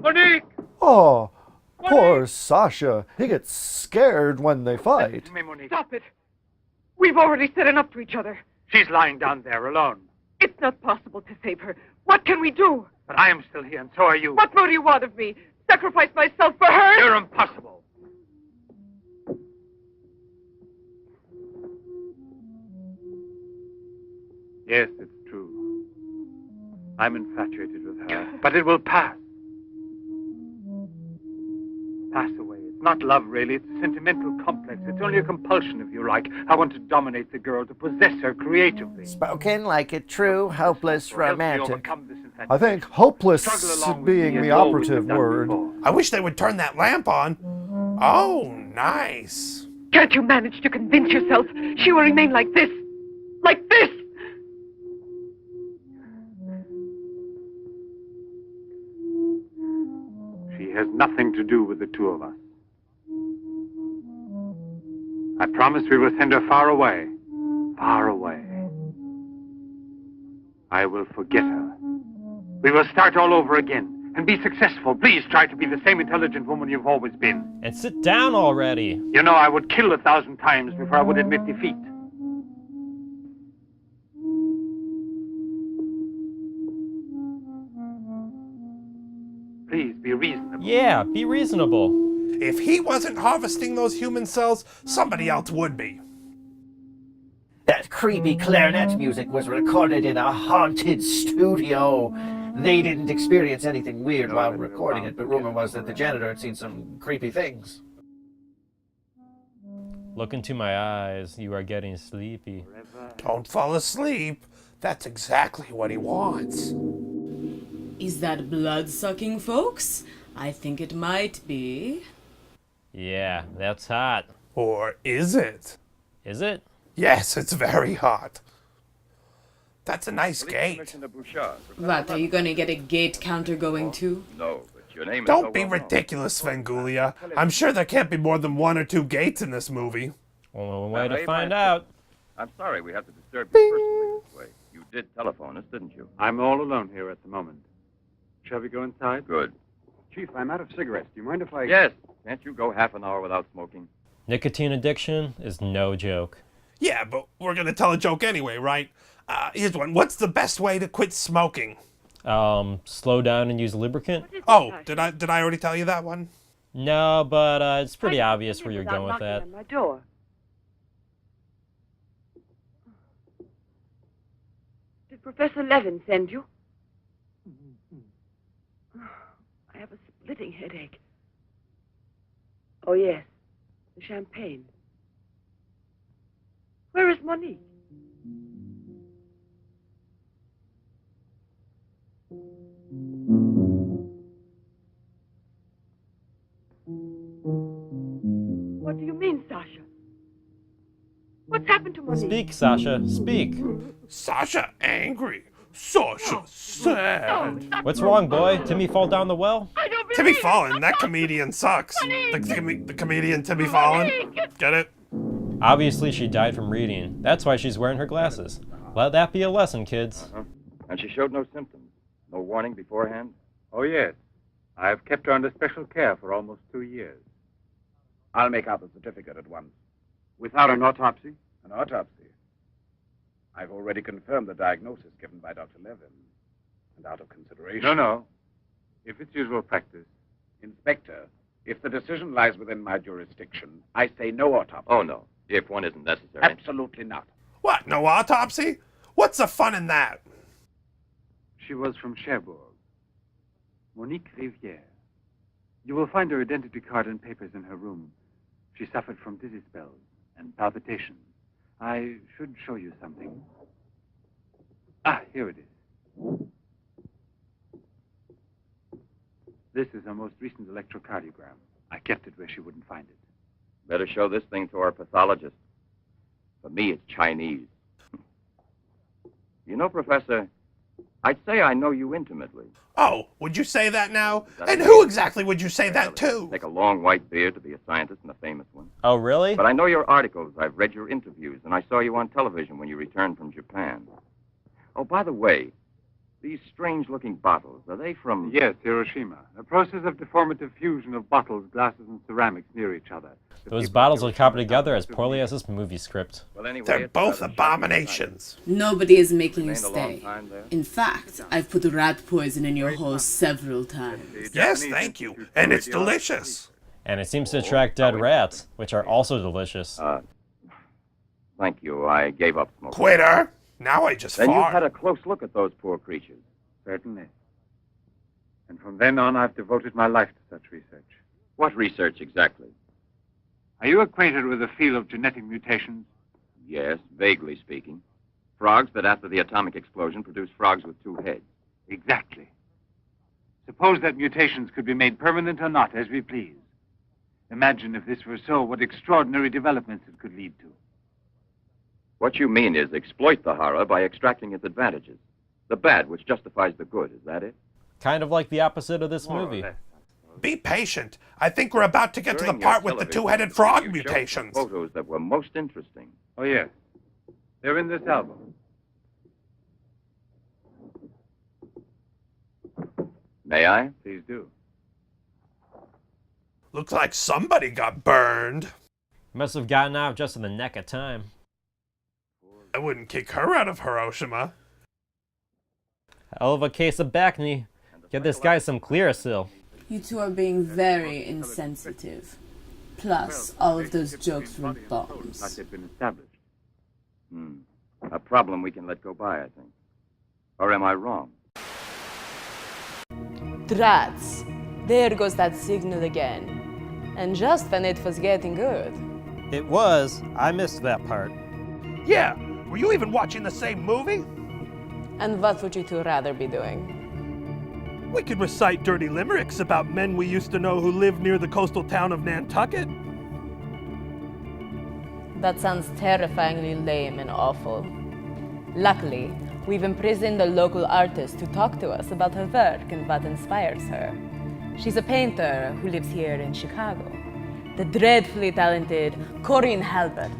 Speaker 11: Monique!
Speaker 5: Oh, poor Sasha. He gets scared when they fight.
Speaker 8: Stop it. We've already said enough to each other.
Speaker 11: She's lying down there alone.
Speaker 8: It's not possible to save her. What can we do?
Speaker 11: But I am still here, and so are you.
Speaker 8: What more do you want of me? Sacrifice myself for her?
Speaker 11: You're impossible. Yes, it's true. I'm infatuated with her. But it will pass. Pass away. It's not love, really. It's a sentimental complex. It's only a compulsion, if you like. I want to dominate the girl, to possess her creatively.
Speaker 6: Spoken like a true, hopeless romantic.
Speaker 5: I think hopeless being the operative word.
Speaker 2: I wish they would turn that lamp on. Oh, nice.
Speaker 8: Can't you manage to convince yourself she will remain like this? Like this?
Speaker 11: She has nothing to do with the two of us. I promise we will send her far away. Far away. I will forget her. We will start all over again and be successful. Please try to be the same intelligent woman you've always been.
Speaker 3: And sit down already.
Speaker 11: You know, I would kill 1,000 times before I would admit defeat. Please, be reasonable.
Speaker 3: Yeah, be reasonable.
Speaker 2: If he wasn't harvesting those human cells, somebody else would be.
Speaker 6: That creepy clarinet music was recorded in a haunted studio. They didn't experience anything weird while recording it, but rumor was that the janitor had seen some creepy things.
Speaker 3: Look into my eyes. You are getting sleepy.
Speaker 2: Don't fall asleep. That's exactly what he wants.
Speaker 14: Is that blood-sucking, folks? I think it might be.
Speaker 3: Yeah, that's hot.
Speaker 2: Or is it?
Speaker 3: Is it?
Speaker 2: Yes, it's very hot. That's a nice gate.
Speaker 14: What, are you gonna get a gate counter going too?
Speaker 7: No, but your name is
Speaker 2: Don't be ridiculous, Svenghoulia. I'm sure there can't be more than 1 or 2 gates in this movie.
Speaker 3: Only one way to find out.
Speaker 7: I'm sorry we have to disturb you personally this way. You did telephone us, didn't you?
Speaker 11: I'm all alone here at the moment. Shall we go inside?
Speaker 7: Good.
Speaker 11: Chief, I'm out of cigarettes. Do you mind if I...
Speaker 7: Yes. Can't you go half an hour without smoking?
Speaker 3: Nicotine addiction is no joke.
Speaker 2: Yeah, but we're gonna tell a joke anyway, right? Here's one. What's the best way to quit smoking?
Speaker 3: Slow down and use lubricant?
Speaker 2: Oh, did I already tell you that one?
Speaker 3: No, but it's pretty obvious where you're going with that.
Speaker 8: On my door. Did Professor Levin send you? I have a splitting headache. Oh, yes. The champagne. Where is Monique?
Speaker 15: What do you mean, Sasha? What's happened to Monique?
Speaker 3: Speak, Sasha, speak.
Speaker 2: Sasha angry. Sasha sad.
Speaker 3: What's wrong, boy? Timmy fall down the well?
Speaker 2: Timmy Fallon, that comedian sucks. The comedian Timmy Fallon. Get it?
Speaker 3: Obviously, she died from reading. That's why she's wearing her glasses. Let that be a lesson, kids.
Speaker 7: And she showed no symptoms? No warning beforehand?
Speaker 11: Oh, yes. I've kept her under special care for almost 2 years.
Speaker 10: I'll make out the certificate at once.
Speaker 11: Without an autopsy?
Speaker 10: An autopsy? I've already confirmed the diagnosis given by Dr. Levin. And out of consideration...
Speaker 11: No. If it's usual practice.
Speaker 10: Inspector, if the decision lies within my jurisdiction, I say no autopsy.
Speaker 7: Oh, no. If one isn't necessary.
Speaker 10: Absolutely not.
Speaker 2: What, no autopsy? What's the fun in that?
Speaker 11: She was from Cherbourg. Monique Rivière. You will find her identity card and papers in her room. She suffered from dizzy spells and palpitations. I should show you something. Ah, here it is. This is her most recent electrocardiogram. I kept it where she wouldn't find it.
Speaker 7: Better show this thing to our pathologist. For me, it's Chinese. You know, Professor, I'd say I know you intimately.
Speaker 2: Oh, would you say that now? And who exactly would you say that to?
Speaker 7: Take a long white beard to be a scientist and a famous one.
Speaker 3: Oh, really?
Speaker 7: But I know your articles, I've read your interviews, and I saw you on television when you returned from Japan. Oh, by the way, these strange-looking bottles, are they from...
Speaker 11: Yes, Hiroshima. A process of deformative fusion of bottles, glasses, and ceramics near each other.
Speaker 3: Those bottles will copy together as poorly as this movie script.
Speaker 7: Well, anyway,
Speaker 2: They're both abominations.
Speaker 14: Nobody is making you
Speaker 7: Remained a long
Speaker 14: stay.
Speaker 7: time there.
Speaker 14: In fact, I've put rat poison in your hole several times.
Speaker 2: Yes, thank you. And it's delicious.
Speaker 3: And it seems to attract dead rats, which are also delicious.
Speaker 7: Thank you, I gave up smoking.
Speaker 2: Quitter! Now I just
Speaker 7: Then you've
Speaker 2: fart.
Speaker 7: had a close look at those poor creatures.
Speaker 11: Certainly. And from then on, I've devoted my life to such research.
Speaker 7: What research exactly?
Speaker 11: Are you acquainted with the field of genetic mutations?
Speaker 7: Yes, vaguely speaking. Frogs that after the atomic explosion produce frogs with 2 heads.
Speaker 11: Exactly. Suppose that mutations could be made permanent or not, as we please. Imagine if this were so, what extraordinary developments it could lead to.
Speaker 7: What you mean is exploit the horror by extracting its advantages. The bad which justifies the good, is that it?
Speaker 3: Kind of like the opposite of this
Speaker 11: More or
Speaker 3: movie.
Speaker 11: less.
Speaker 2: Be patient. I think we're about to get to the
Speaker 7: During your
Speaker 2: part with the
Speaker 7: television
Speaker 2: two-headed
Speaker 7: interview,
Speaker 2: frog
Speaker 7: you showed
Speaker 2: mutations.
Speaker 7: some photos that were most interesting.
Speaker 11: Oh, yes. They're in this album.
Speaker 7: May I?
Speaker 11: Please do.
Speaker 2: Looks like somebody got burned.
Speaker 3: Must have gotten out just in the neck of time.
Speaker 2: I wouldn't kick her out of Hiroshima.
Speaker 3: Hell of a case of Bacne. Get this guy some Clearasil.
Speaker 14: You two are being very insensitive. Plus, all of those jokes were bombs.
Speaker 11: Like they've been established.
Speaker 7: A problem we can let go by, I think. Or am I wrong?
Speaker 1: Drats! There goes that signal again. And just when it was getting good.
Speaker 3: It was. I missed that part.
Speaker 2: Yeah, were you even watching the same movie?
Speaker 1: And what would you two rather be doing?
Speaker 2: We could recite dirty limericks about men we used to know who lived near the coastal town of Nantucket.
Speaker 1: That sounds terrifyingly lame and awful. Luckily, we've imprisoned a local artist to talk to us about her work and what inspires her. She's a painter who lives here in Chicago. The dreadfully talented Corinne Halbert.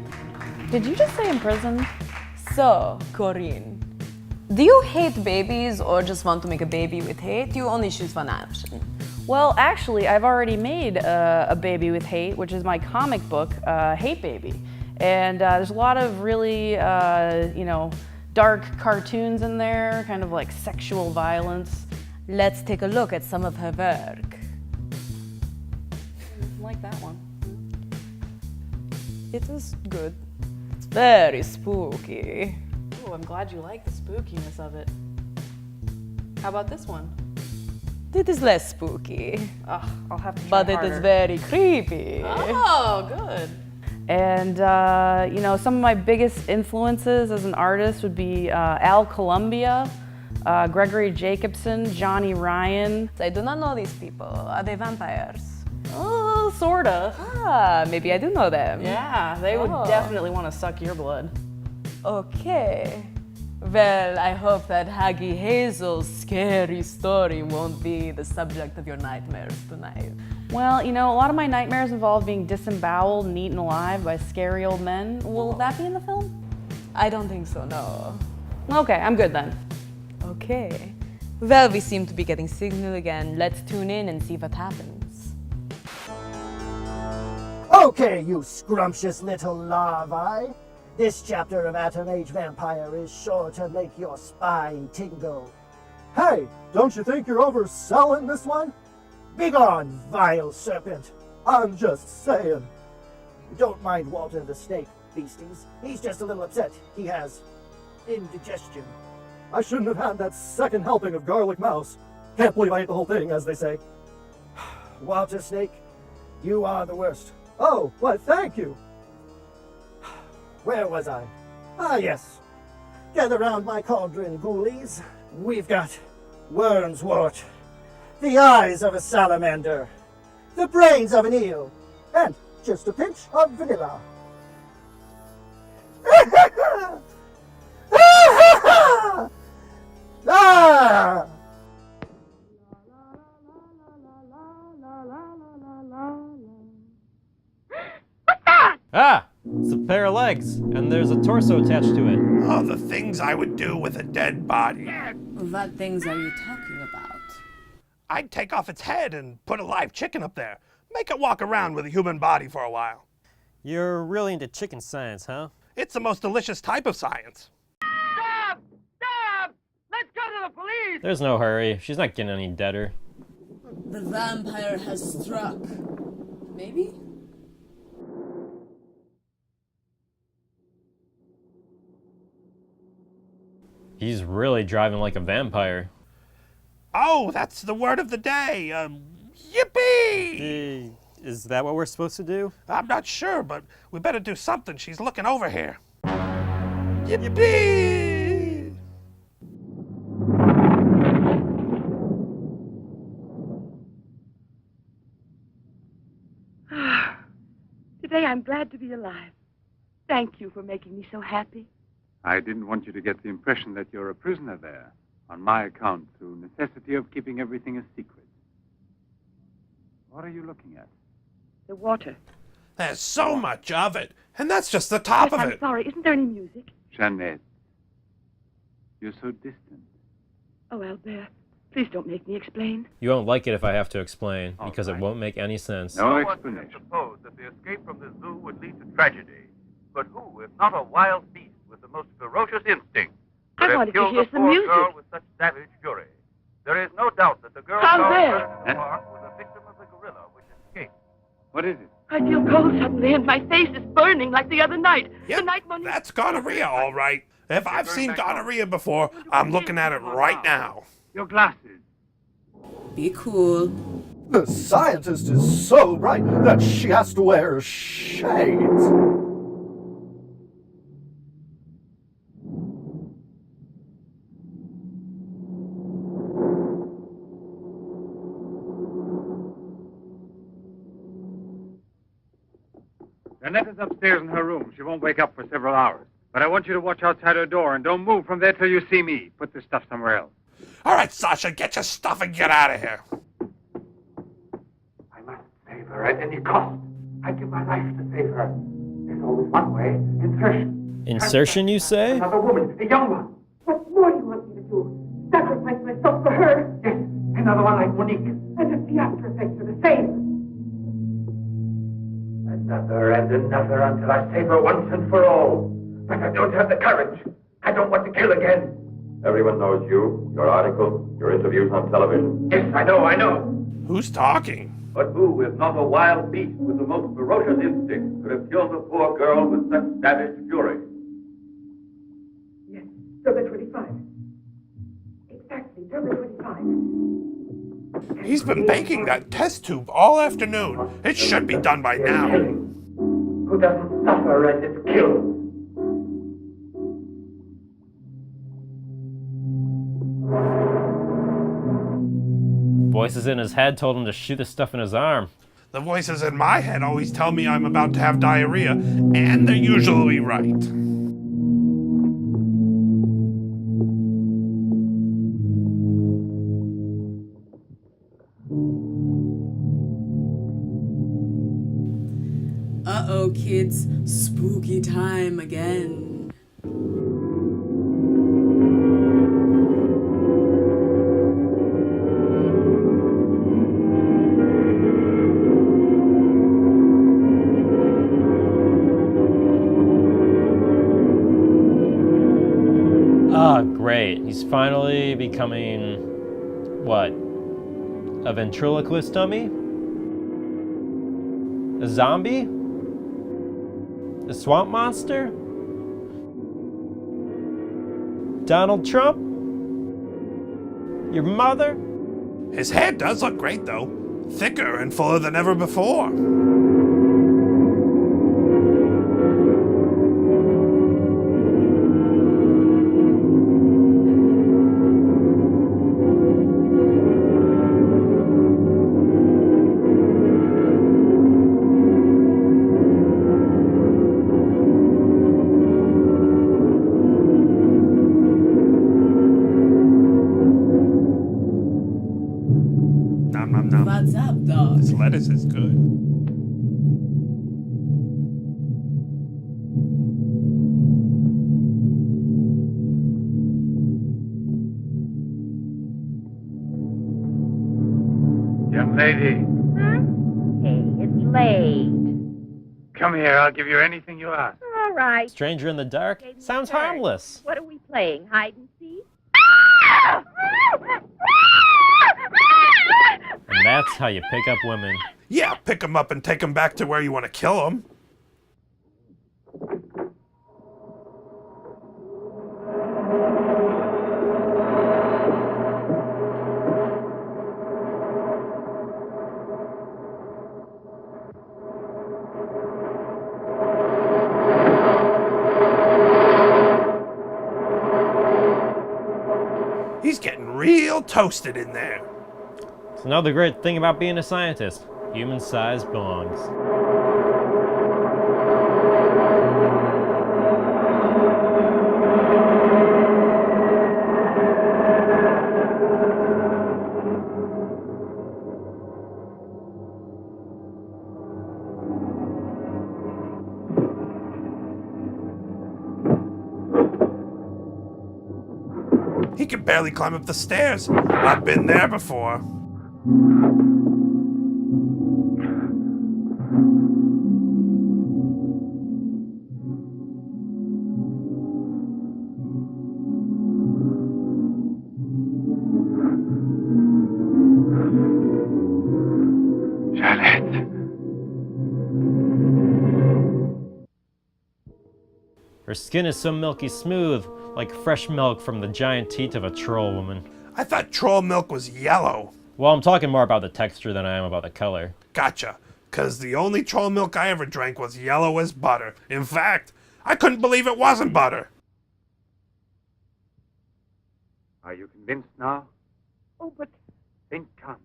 Speaker 16: Did you just say in prison?
Speaker 1: So, Corinne, do you hate babies or just want to make a baby with hate? You only choose one option.
Speaker 16: Well, actually, I've already made a baby with hate, which is my comic book, Hate Baby. And there's a lot of really, dark cartoons in there, kind of like sexual violence.
Speaker 1: Let's take a look at some of her work.
Speaker 16: Like that one.
Speaker 1: It is good. It's very spooky.
Speaker 16: Oh, I'm glad you like the spookiness of it. How about this one?
Speaker 1: It is less spooky.
Speaker 16: Ugh, I'll have to try
Speaker 1: But
Speaker 16: harder.
Speaker 1: it is very creepy.
Speaker 16: Oh, good. And, some of my biggest influences as an artist would be Al Columbia, Gregory Jacobson, Johnny Ryan.
Speaker 1: I do not know these people. Are they vampires?
Speaker 16: Oh, Well, sorta.
Speaker 1: Ah, maybe I do know them.
Speaker 16: Yeah, they would
Speaker 1: Oh.
Speaker 16: definitely want to suck your blood.
Speaker 1: Okay. Well, I hope that Haggy Hazel's scary story won't be the subject of your nightmares tonight.
Speaker 16: Well, you know, a lot of my nightmares involve being disemboweled and eaten alive by scary old men. Will that be in the film?
Speaker 1: I don't think so, no.
Speaker 16: Okay, I'm good then.
Speaker 1: Okay. Well, we seem to be getting signal again. Let's tune in and see what happens.
Speaker 4: Okay, you scrumptious little larvae. This chapter of Atom Age Vampire is sure to make your spine tingle.
Speaker 5: Hey, don't you think you're overselling this one?
Speaker 4: Begone, vile serpent.
Speaker 5: I'm just saying.
Speaker 4: Don't mind Walter the Snake, beasties. He's just a little upset. He has indigestion.
Speaker 5: I shouldn't have had that second helping of garlic mouse. Can't believe I ate the whole thing, as they say.
Speaker 4: Walter Snake, you are the worst.
Speaker 5: Oh, why, thank you.
Speaker 4: Where was I? Ah, yes. Gather round my cauldron, ghoulies. We've got worm's wort, the eyes of a salamander, the brains of an eel, and just a pinch of vanilla. Ah!
Speaker 3: Ah! It's a pair of legs, and there's a torso attached to it.
Speaker 2: Oh, the things I would do with a dead body.
Speaker 14: What things are you talking about?
Speaker 2: I'd take off its head and put a live chicken up there. Make it walk around with a human body for a while.
Speaker 3: You're really into chicken science, huh?
Speaker 2: It's the most delicious type of science.
Speaker 12: Stop! Stop! Let's go to the police!
Speaker 3: There's no hurry. She's not getting any deader.
Speaker 14: The vampire has struck. Maybe?
Speaker 3: He's really driving like a vampire.
Speaker 2: Oh, that's the word of the day. Yippee!
Speaker 3: Is that what we're supposed to do?
Speaker 2: I'm not sure, but we better do something. She's looking over here. Yippee!
Speaker 15: Today I'm glad to be alive. Thank you for making me so happy.
Speaker 11: I didn't want you to get the impression that you're a prisoner there, on my account, through necessity of keeping everything a secret. What are you looking at?
Speaker 15: The water.
Speaker 2: There's so much of it, and that's just the top
Speaker 15: Yes,
Speaker 2: of
Speaker 15: I'm
Speaker 2: it.
Speaker 15: sorry. Isn't there any music?
Speaker 11: Jeanette, you're so distant.
Speaker 15: Oh, Albert, please don't make me explain.
Speaker 3: You won't like it if I have to explain, because it won't make any sense.
Speaker 11: No
Speaker 17: one
Speaker 11: explanation.
Speaker 17: could suppose that the escape from the zoo would lead to tragedy. But who, if not a wild beast with the most ferocious instinct,
Speaker 15: I
Speaker 17: could have
Speaker 15: wanted to
Speaker 17: killed
Speaker 15: hear
Speaker 17: the
Speaker 15: some
Speaker 17: poor
Speaker 15: music.
Speaker 17: girl with such savage fury? There is no doubt that the girl
Speaker 15: Albert!
Speaker 17: found in the park was a victim of the gorilla which escaped.
Speaker 11: What is it?
Speaker 15: I feel cold suddenly, and my face is burning like the other night.
Speaker 2: Yep,
Speaker 15: The night Monique...
Speaker 2: That's gonorrhea, all right. If I've seen gonorrhea before, I'm looking at it right now.
Speaker 11: Your glasses.
Speaker 14: Be cool.
Speaker 5: The scientist is so bright that she has to wear shades.
Speaker 11: Jeanette is upstairs in her room. She won't wake up for several hours. But I want you to watch outside her door and don't move from there till you see me. Put this stuff somewhere else.
Speaker 2: All right, Sasha, get your stuff and get out of here.
Speaker 17: I must save her at any cost. I'd give my life to save her. There's always one way. Insertion.
Speaker 3: Insertion, you say?
Speaker 17: Another woman, a young one.
Speaker 15: What more do you want me to do? Sacrifice myself for her?
Speaker 17: Yes, another one like Monique.
Speaker 15: And if the after effects are the same.
Speaker 17: Another and another until I save her once and for all. But I don't have the courage. I don't want to kill again.
Speaker 7: Everyone knows you, your article, your interviews on television.
Speaker 17: Yes, I know.
Speaker 2: Who's talking?
Speaker 17: But who, if not a wild beast with the most ferocious instinct, could have killed the poor girl with such savage fury?
Speaker 15: Yes, Turbo 25. Exactly, Turbo 25.
Speaker 2: He's been baking that test tube all afternoon. It should be done by now.
Speaker 17: Who doesn't suffer as it's killed?
Speaker 3: Voices in his head told him to shoot the stuff in his arm.
Speaker 2: The voices in my head always tell me I'm about to have diarrhea, and they're usually right.
Speaker 14: Uh-oh, kids. Spooky time again.
Speaker 3: Great. He's finally becoming, what? A ventriloquist dummy? A zombie? A swamp monster? Donald Trump? Your mother?
Speaker 2: His hair does look great, though. Thicker and fuller than ever before.
Speaker 14: What's up, dog?
Speaker 2: This lettuce is good.
Speaker 11: Young lady.
Speaker 18: Hey, it's late.
Speaker 11: Come here, I'll give you anything you ask.
Speaker 18: All right.
Speaker 3: Stranger in the dark? Sounds harmless.
Speaker 18: What are we playing? Hide and seek?
Speaker 3: And that's how you pick up women.
Speaker 2: Yeah, pick them up and take them back to where you want to kill them. He's getting real toasted in there.
Speaker 3: It's another great thing about being a scientist. Human-sized bongs.
Speaker 2: He can barely climb up the stairs. I've been there before.
Speaker 3: Her skin is so milky smooth, like fresh milk from the giant teeth of a troll woman.
Speaker 2: I thought troll milk was yellow.
Speaker 3: Well, I'm talking more about the texture than I am about the color.
Speaker 2: Gotcha. 'Cause the only troll milk I ever drank was yellow as butter. In fact, I couldn't believe it wasn't butter.
Speaker 11: Are you convinced now?
Speaker 18: Oh, but
Speaker 11: Think calmly.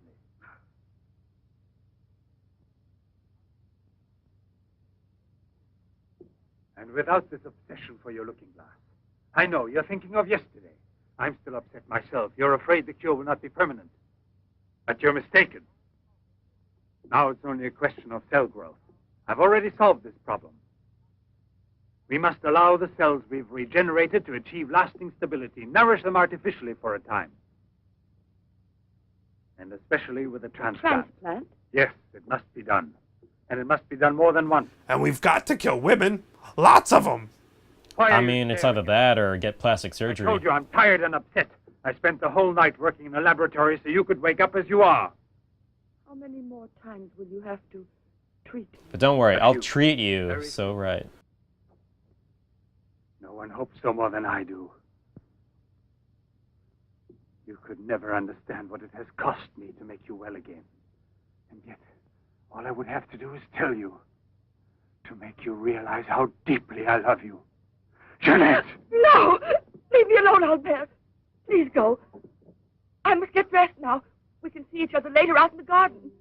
Speaker 11: And without this obsession for your looking glass. I know, you're thinking of yesterday. I'm still upset myself. You're afraid the cure will not be permanent. But you're mistaken. Now it's only a question of cell growth. I've already solved this problem. We must allow the cells we've regenerated to achieve lasting stability, nourish them artificially for a time. And especially with a transplant.
Speaker 18: Transplant?
Speaker 11: Yes, it must be done. And it must be done more than once.
Speaker 2: And we've got to kill women. Lots of them.
Speaker 3: I mean, it's either that or get plastic surgery.
Speaker 11: I told you I'm tired and upset. I spent the whole night working in the laboratory so you could wake up as you are.
Speaker 15: How many more times will you have to treat me?
Speaker 3: But don't worry, I'll treat you so right.
Speaker 11: No one hopes so more than I do. You could never understand what it has cost me to make you well again. And yet, all I would have to do is tell you. To make you realize how deeply I love you. Jeanette!
Speaker 15: No! Leave me alone, Albert. Please go. I must get dressed now. We can see each other later out in the garden.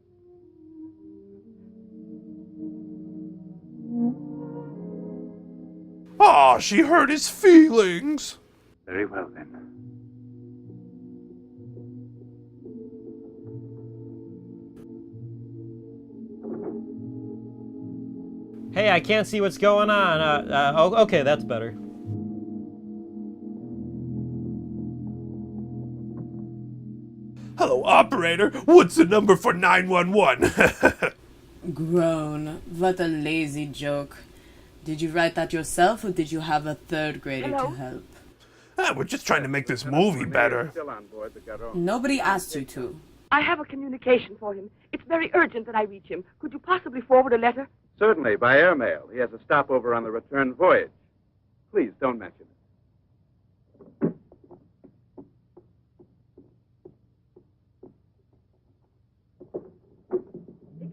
Speaker 2: Aw, she hurt his feelings.
Speaker 11: Very well, then.
Speaker 3: Hey, I can't see what's going on. Okay, that's better.
Speaker 2: Hello, operator. What's the number for 911?
Speaker 14: Groan. What a lazy joke. Did you write that yourself, or did you have a third grader to help?
Speaker 2: We're just trying to make this movie better.
Speaker 14: Nobody asked you to.
Speaker 15: I have a communication for him. It's very urgent that I reach him. Could you possibly forward a letter?
Speaker 10: Certainly, by airmail. He has a stopover on the return voyage. Please, don't mention it.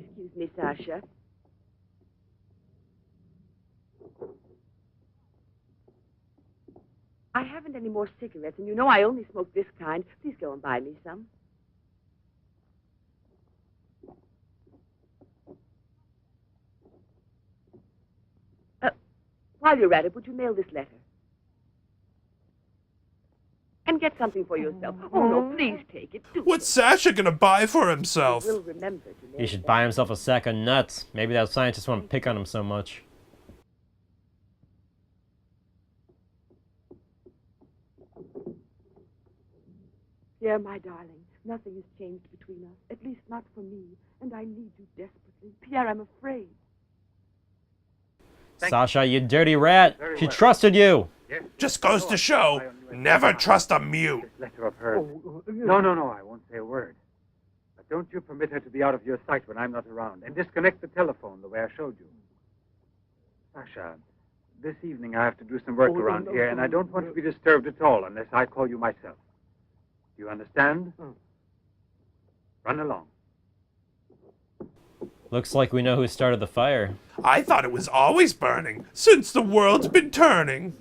Speaker 15: Excuse me, Sasha. I haven't any more cigarettes, and you know I only smoke this kind. Please go and buy me some. While you're at it, would you mail this letter? And get something for yourself. Oh, no, please take it. Do.
Speaker 2: What's Sasha gonna buy for himself?
Speaker 15: Will remember to mail
Speaker 3: He should buy himself a sack of nuts. Maybe that scientist won't pick on him so much.
Speaker 15: Pierre, my darling, nothing has changed between us. At least not for me. And I need you desperately. Pierre, I'm afraid.
Speaker 3: Sasha, you dirty rat. She trusted you.
Speaker 2: Just goes to show, never trust a mute.
Speaker 11: Letter of hers. No, I won't say a word. But don't you permit her to be out of your sight when I'm not around. And disconnect the telephone the way I showed you. Sasha, this evening I have to do some work around here, and I don't want to be disturbed at all unless I call you myself. Do you understand? Run along.
Speaker 3: Looks like we know who started the fire.
Speaker 2: I thought it was always burning, since the world's been turning.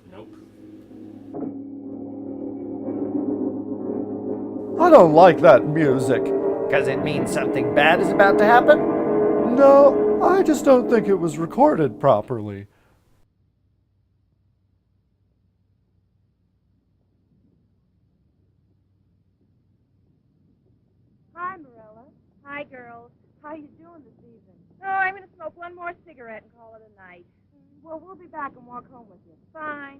Speaker 5: I don't like that music.
Speaker 4: Because it means something bad is about to happen?
Speaker 5: No, I just don't think it was recorded properly.
Speaker 18: Hi, Marilla. Hi, girls. How you doing this evening? Oh, I'm going to smoke one more cigarette and call it a night. Well, we'll be back and walk home with you. Fine.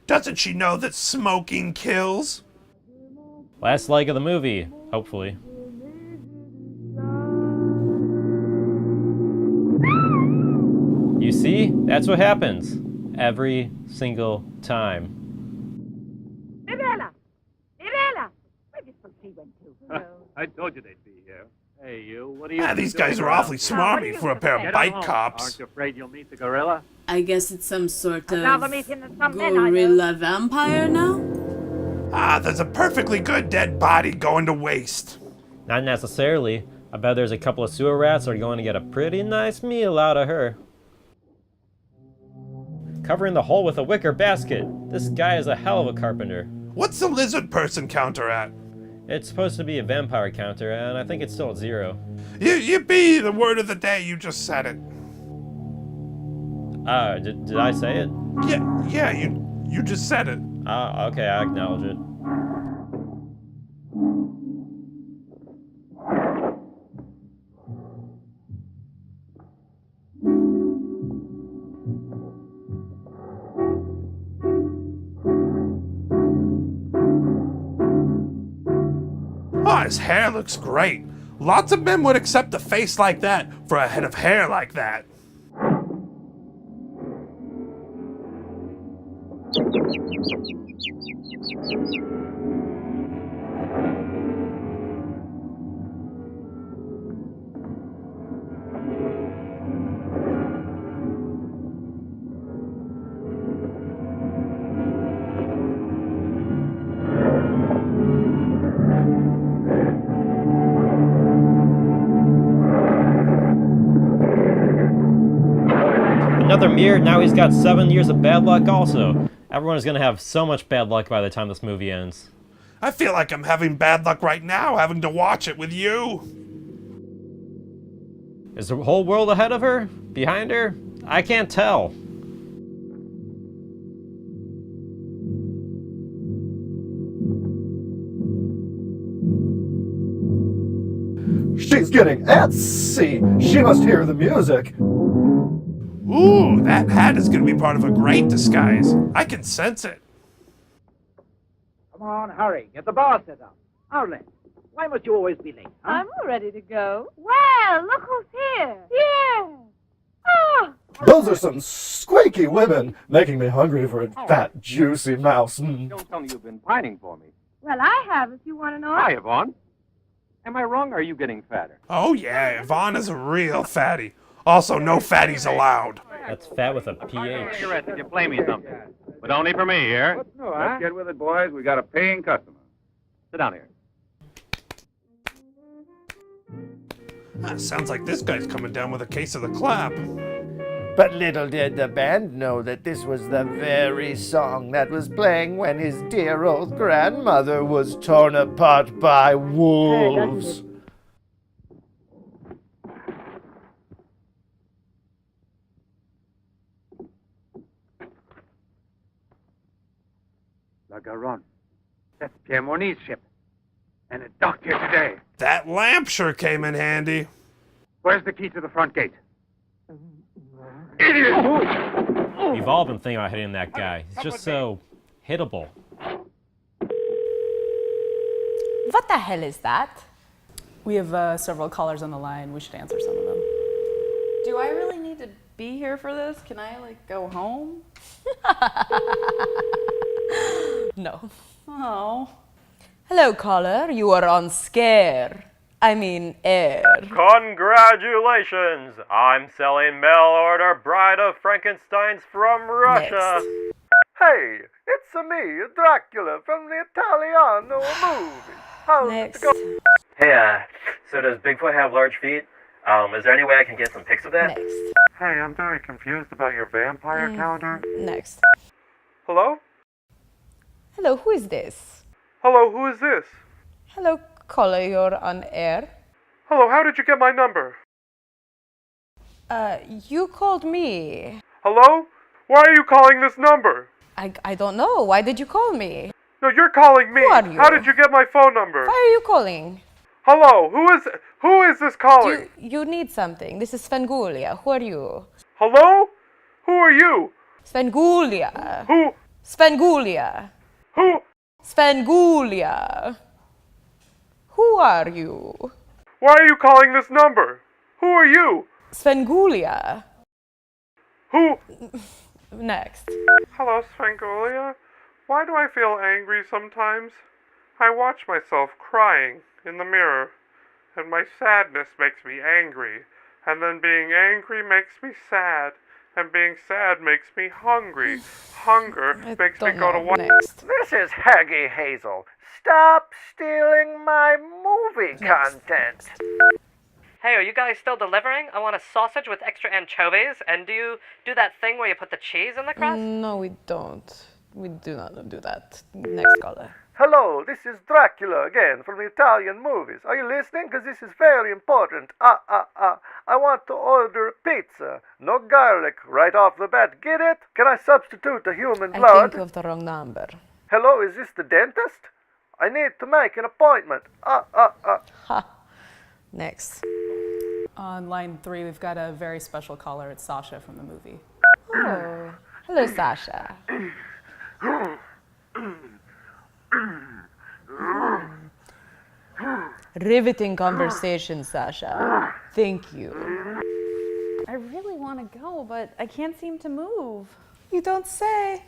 Speaker 2: Doesn't she know that smoking kills?
Speaker 3: Last leg of the movie, hopefully. You see? That's what happens. Every single time.
Speaker 18: Mirella! Where did Sophie went to?
Speaker 17: I told you they'd be here. Hey, you, what are
Speaker 2: Ah, these guys are awfully smarmy for a pair of bike cops.
Speaker 17: Aren't you afraid you'll meet the gorilla?
Speaker 14: I guess it's some sort of
Speaker 18: Another meeting that some men I know.
Speaker 14: gorilla vampire now?
Speaker 2: Ah, there's a perfectly good dead body going to waste.
Speaker 3: Not necessarily. I bet there's a couple of sewer rats that are going to get a pretty nice meal out of her. Covering the hole with a wicker basket. This guy is a hell of a carpenter.
Speaker 2: What's the lizard person counter at?
Speaker 3: It's supposed to be a vampire counter, and I think it's still at 0.
Speaker 2: Yippee, the word of the day, you just said it.
Speaker 3: Did I say it?
Speaker 2: Yeah, you just said it.
Speaker 3: Okay, I acknowledge it.
Speaker 2: Oh, his hair looks great. Lots of men would accept a face like that for a head of hair like that.
Speaker 3: Another mirror, now he's got 7 years of bad luck also. Everyone is going to have so much bad luck by the time this movie ends.
Speaker 2: I feel like I'm having bad luck right now having to watch it with you.
Speaker 3: Is the whole world ahead of her? Behind her? I can't tell.
Speaker 5: She's getting antsy. She must hear the music.
Speaker 2: Ooh, that hat is going to be part of a great disguise. I can sense it.
Speaker 19: Come on, hurry. Get the bar set up. Arlen, why must you always be late? Huh?
Speaker 18: I'm all ready to go. Well, look who's here. Yeah. Oh.
Speaker 5: Those are some squeaky women, making me hungry for a fat, juicy mouse.
Speaker 10: Don't tell me you've been pining for me.
Speaker 18: Well, I have, if you want to know.
Speaker 10: Hi, Yvonne. Am I wrong, or are you getting fatter?
Speaker 2: Oh yeah, Yvonne is a real fatty. Also, no fatties allowed.
Speaker 3: That's fat with a PH.
Speaker 10: Cigarette if you play me something. But only for me, here. Let's get with it, boys. We got a paying customer. Sit down here.
Speaker 2: Sounds like this guy's coming down with a case of the clap.
Speaker 6: But little did the band know that this was the very song that was playing when his dear old grandmother was torn apart by wolves.
Speaker 11: La Garonne. That's Pierre Morny's ship. And it docked here today.
Speaker 2: That lamp sure came in handy.
Speaker 11: Where's the key to the front gate? Idiot!
Speaker 3: We've all been thinking about hitting that guy. He's just so hittable.
Speaker 1: What the hell is that?
Speaker 16: We have several callers on the line. We should answer some of them. Do I really need to be here for this? Can I, go home?
Speaker 1: No.
Speaker 16: Oh.
Speaker 1: Hello, caller. You are on Scare. I mean, Air.
Speaker 3: Congratulations! I'm selling mail order Bride of Frankensteins from Russia.
Speaker 1: Next.
Speaker 6: Hey, it's me, Dracula, from the Italiano movie. How's
Speaker 1: Next.
Speaker 6: it go?
Speaker 3: Hey, so does Bigfoot have large feet? Is there any way I can get some pics of that?
Speaker 1: Next.
Speaker 11: Hey, I'm very confused about your vampire calendar.
Speaker 1: Next.
Speaker 5: Hello?
Speaker 1: Hello, who is this?
Speaker 5: Hello, who is this?
Speaker 1: Hello, caller. You're on Air.
Speaker 5: Hello, how did you get my number?
Speaker 1: You called me.
Speaker 5: Hello? Why are you calling this number?
Speaker 1: I don't know. Why did you call me?
Speaker 5: No, you're calling me.
Speaker 1: Who are you?
Speaker 5: How did you get my phone number?
Speaker 1: Why are you calling?
Speaker 5: Hello, who is this calling?
Speaker 1: You need something. This is Svenghoulia. Who are you?
Speaker 5: Hello? Who are you?
Speaker 1: Svenghoulia.
Speaker 5: Who?
Speaker 1: Svenghoulia.
Speaker 5: Who?
Speaker 1: Svenghoulia. Who are you?
Speaker 5: Why are you calling this number? Who are you?
Speaker 1: Svenghoulia.
Speaker 5: Who?
Speaker 1: Next.
Speaker 5: Hello, Svenghoulia. Why do I feel angry sometimes? I watch myself crying in the mirror, and my sadness makes me angry, and then being angry makes me sad, and being sad makes me hungry. Hunger makes me go to work.
Speaker 6: This is Haggy Hazel. Stop stealing my movie content.
Speaker 20: Hey, are you guys still delivering? I want a sausage with extra anchovies, and do you do that thing where you put the cheese in the crust?
Speaker 1: No, we don't. We do not do that. Next caller.
Speaker 6: Hello, this is Dracula again from the Italian movies. Are you listening? Because this is very important. I want to order a pizza. No garlic right off the bat. Get it? Can I substitute the human blood?
Speaker 1: I think of the wrong number.
Speaker 6: Hello, is this the dentist? I need to make an appointment.
Speaker 1: Ha. Next.
Speaker 16: On line 3, we've got a very special caller. It's Sasha from the movie.
Speaker 1: Oh. Hello, Sasha. Riveting conversation, Sasha. Thank you.
Speaker 16: I really want to go, but I can't seem to move.
Speaker 1: You don't say.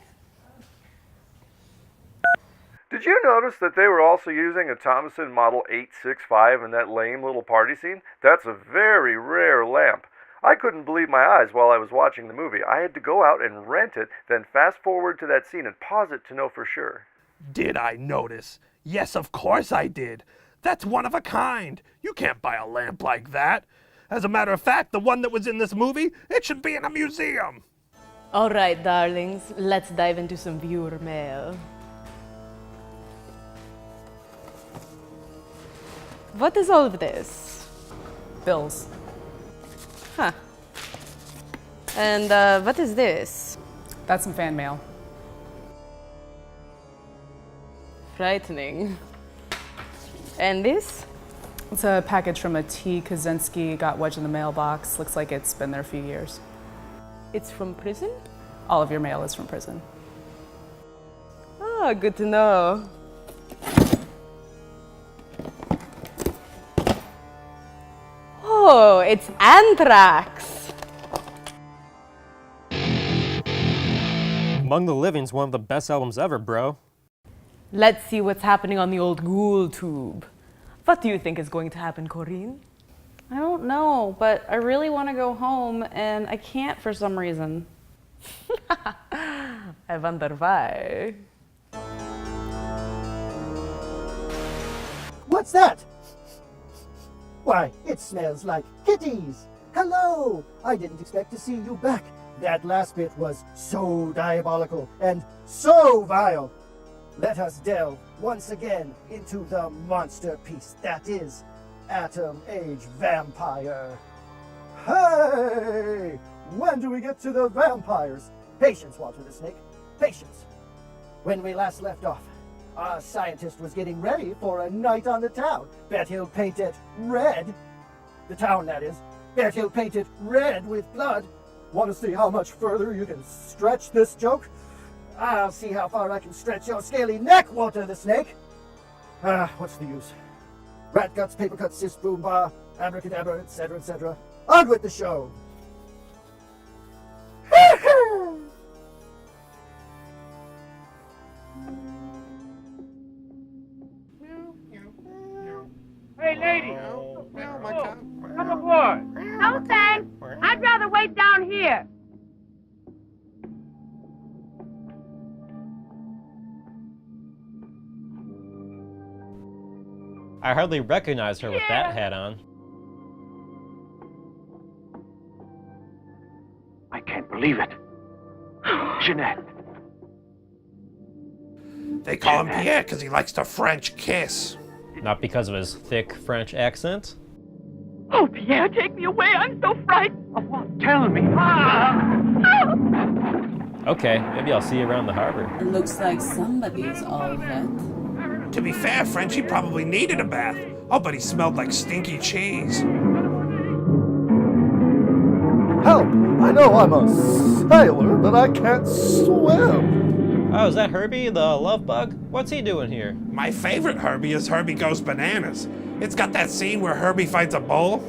Speaker 5: Did you notice that they were also using a Thomason Model 865 in that lame little party scene? That's a very rare lamp. I couldn't believe my eyes while I was watching the movie. I had to go out and rent it, then fast forward to that scene and pause it to know for sure.
Speaker 2: Did I notice? Yes, of course I did. That's one of a kind. You can't buy a lamp like that. As a matter of fact, the one that was in this movie, it should be in a museum.
Speaker 1: All right, darlings, let's dive into some viewer mail. What is all of this?
Speaker 16: Bills.
Speaker 1: And what is this?
Speaker 21: That's some fan mail.
Speaker 1: Frightening. And this?
Speaker 21: It's a package from a T. Kaczynski, got wedged in the mailbox. Looks like it's been there a few years.
Speaker 1: It's from prison?
Speaker 21: All of your mail is from prison.
Speaker 1: Ah, good to know. Oh, it's Anthrax.
Speaker 3: Among the Living's one of the best albums ever, bro.
Speaker 1: Let's see what's happening on the old ghoul tube. What do you think is going to happen, Corinne?
Speaker 16: I don't know, but I really want to go home, and I can't for some reason.
Speaker 1: I wonder why.
Speaker 4: What's that? Why, it smells like kitties. Hello! I didn't expect to see you back. That last bit was so diabolical and so vile. Let us delve once again into the monster piece that is Atom Age Vampire. Hey! When do we get to the vampires? Patience, Walter the Snake. Patience. When we last left off, our scientist was getting ready for a night on the town. Bet he'll paint it red. The town, that is. Bet he'll paint it red with blood. Want to see how much further you can stretch this joke? I'll see how far I can stretch your scaly neck, Walter the Snake. What's the use? Rat guts, paper cuts, cis boom bar, abracadabra, etc., etc. On with the show.
Speaker 17: Hey, lady! Come aboard!
Speaker 18: No, thanks. I'd rather wait down here.
Speaker 13: I hardly recognize her with that hat on.
Speaker 17: I can't believe it. Jeanette.
Speaker 2: They call him Pierre because he likes to French kiss.
Speaker 13: Not because of his thick French accent.
Speaker 15: Oh, Pierre, take me away. I'm so frightened.
Speaker 17: Oh, what? Tell me.
Speaker 13: Okay, maybe I'll see you around the harbor.
Speaker 14: It looks like somebody's all wet.
Speaker 2: To be fair, Frenchie probably needed a bath. Oh, but he smelled like stinky cheese.
Speaker 22: Help! I know I'm a sailor, but I can't swim.
Speaker 13: Oh, is that Herbie, the love bug? What's he doing here?
Speaker 2: My favorite Herbie is Herbie Goes Bananas. It's got that scene where Herbie fights a bull.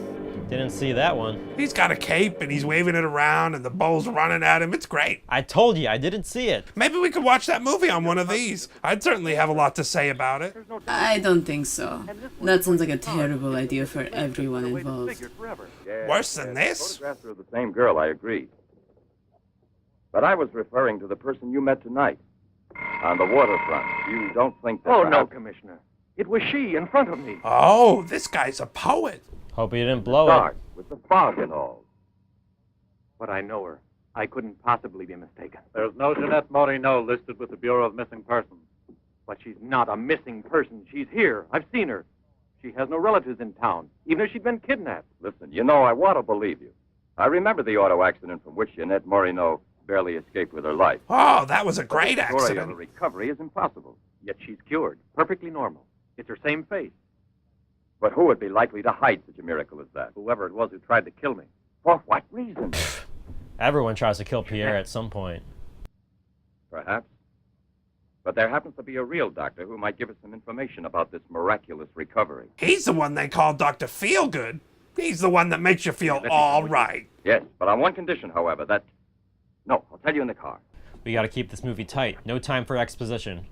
Speaker 13: Didn't see that one.
Speaker 2: He's got a cape and he's waving it around and the bull's running at him. It's great.
Speaker 13: I told you, I didn't see it.
Speaker 2: Maybe we could watch that movie on one of these. I'd certainly have a lot to say about it.
Speaker 14: I don't think so. That sounds like a terrible idea for everyone involved.
Speaker 2: Worse than this?
Speaker 7: Photographs are of the same girl, I agree. But I was referring to the person you met tonight on the waterfront. You don't think that...
Speaker 17: Oh, no, Commissioner. It was she in front of me.
Speaker 2: Oh, this guy's a poet.
Speaker 13: Hope you didn't blow
Speaker 7: Dark,
Speaker 13: it.
Speaker 7: with the fog and all.
Speaker 17: But I know her. I couldn't possibly be mistaken.
Speaker 11: There's no Jeanette Morino listed with the Bureau of Missing Persons.
Speaker 17: But she's not a missing person. She's here. I've seen her. She has no relatives in town, even if she'd been kidnapped.
Speaker 7: Listen, you know, I want to believe you. I remember the auto accident from which Jeanette Morino barely escaped with her life.
Speaker 2: Oh, that was a great
Speaker 7: The story of
Speaker 2: accident.
Speaker 7: the recovery is impossible.
Speaker 17: Yet she's cured. Perfectly normal. It's her same face.
Speaker 7: But who would be likely to hide such a miracle as that?
Speaker 17: Whoever it was who tried to kill me.
Speaker 7: For what reason?
Speaker 13: Everyone tries to kill Pierre at some point.
Speaker 7: Perhaps. But there happens to be a real doctor who might give us some information about this miraculous recovery.
Speaker 2: He's the one they call Dr. Feelgood. He's the one that makes you feel all right.
Speaker 7: Yes, but on one condition, however, that... No, I'll tell you in the car.
Speaker 13: We gotta keep this movie tight. No time for exposition.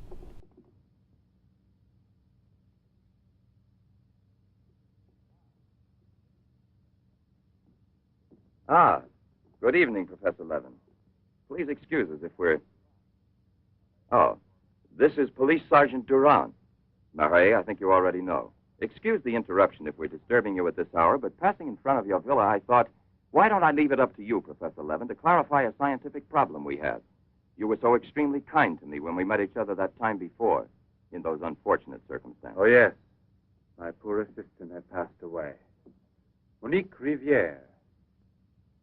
Speaker 7: Ah, good evening, Professor Levin. Please excuse us if we're... Oh, this is Police Sergeant Durand. Marais, I think you already know. Excuse the interruption if we're disturbing you at this hour, but passing in front of your villa, I thought, why don't I leave it up to you, Professor Levin, to clarify a scientific problem we have? You were so extremely kind to me when we met each other that time before, in those unfortunate circumstances.
Speaker 11: Oh, yes. My poor assistant had passed away. Monique Riviere.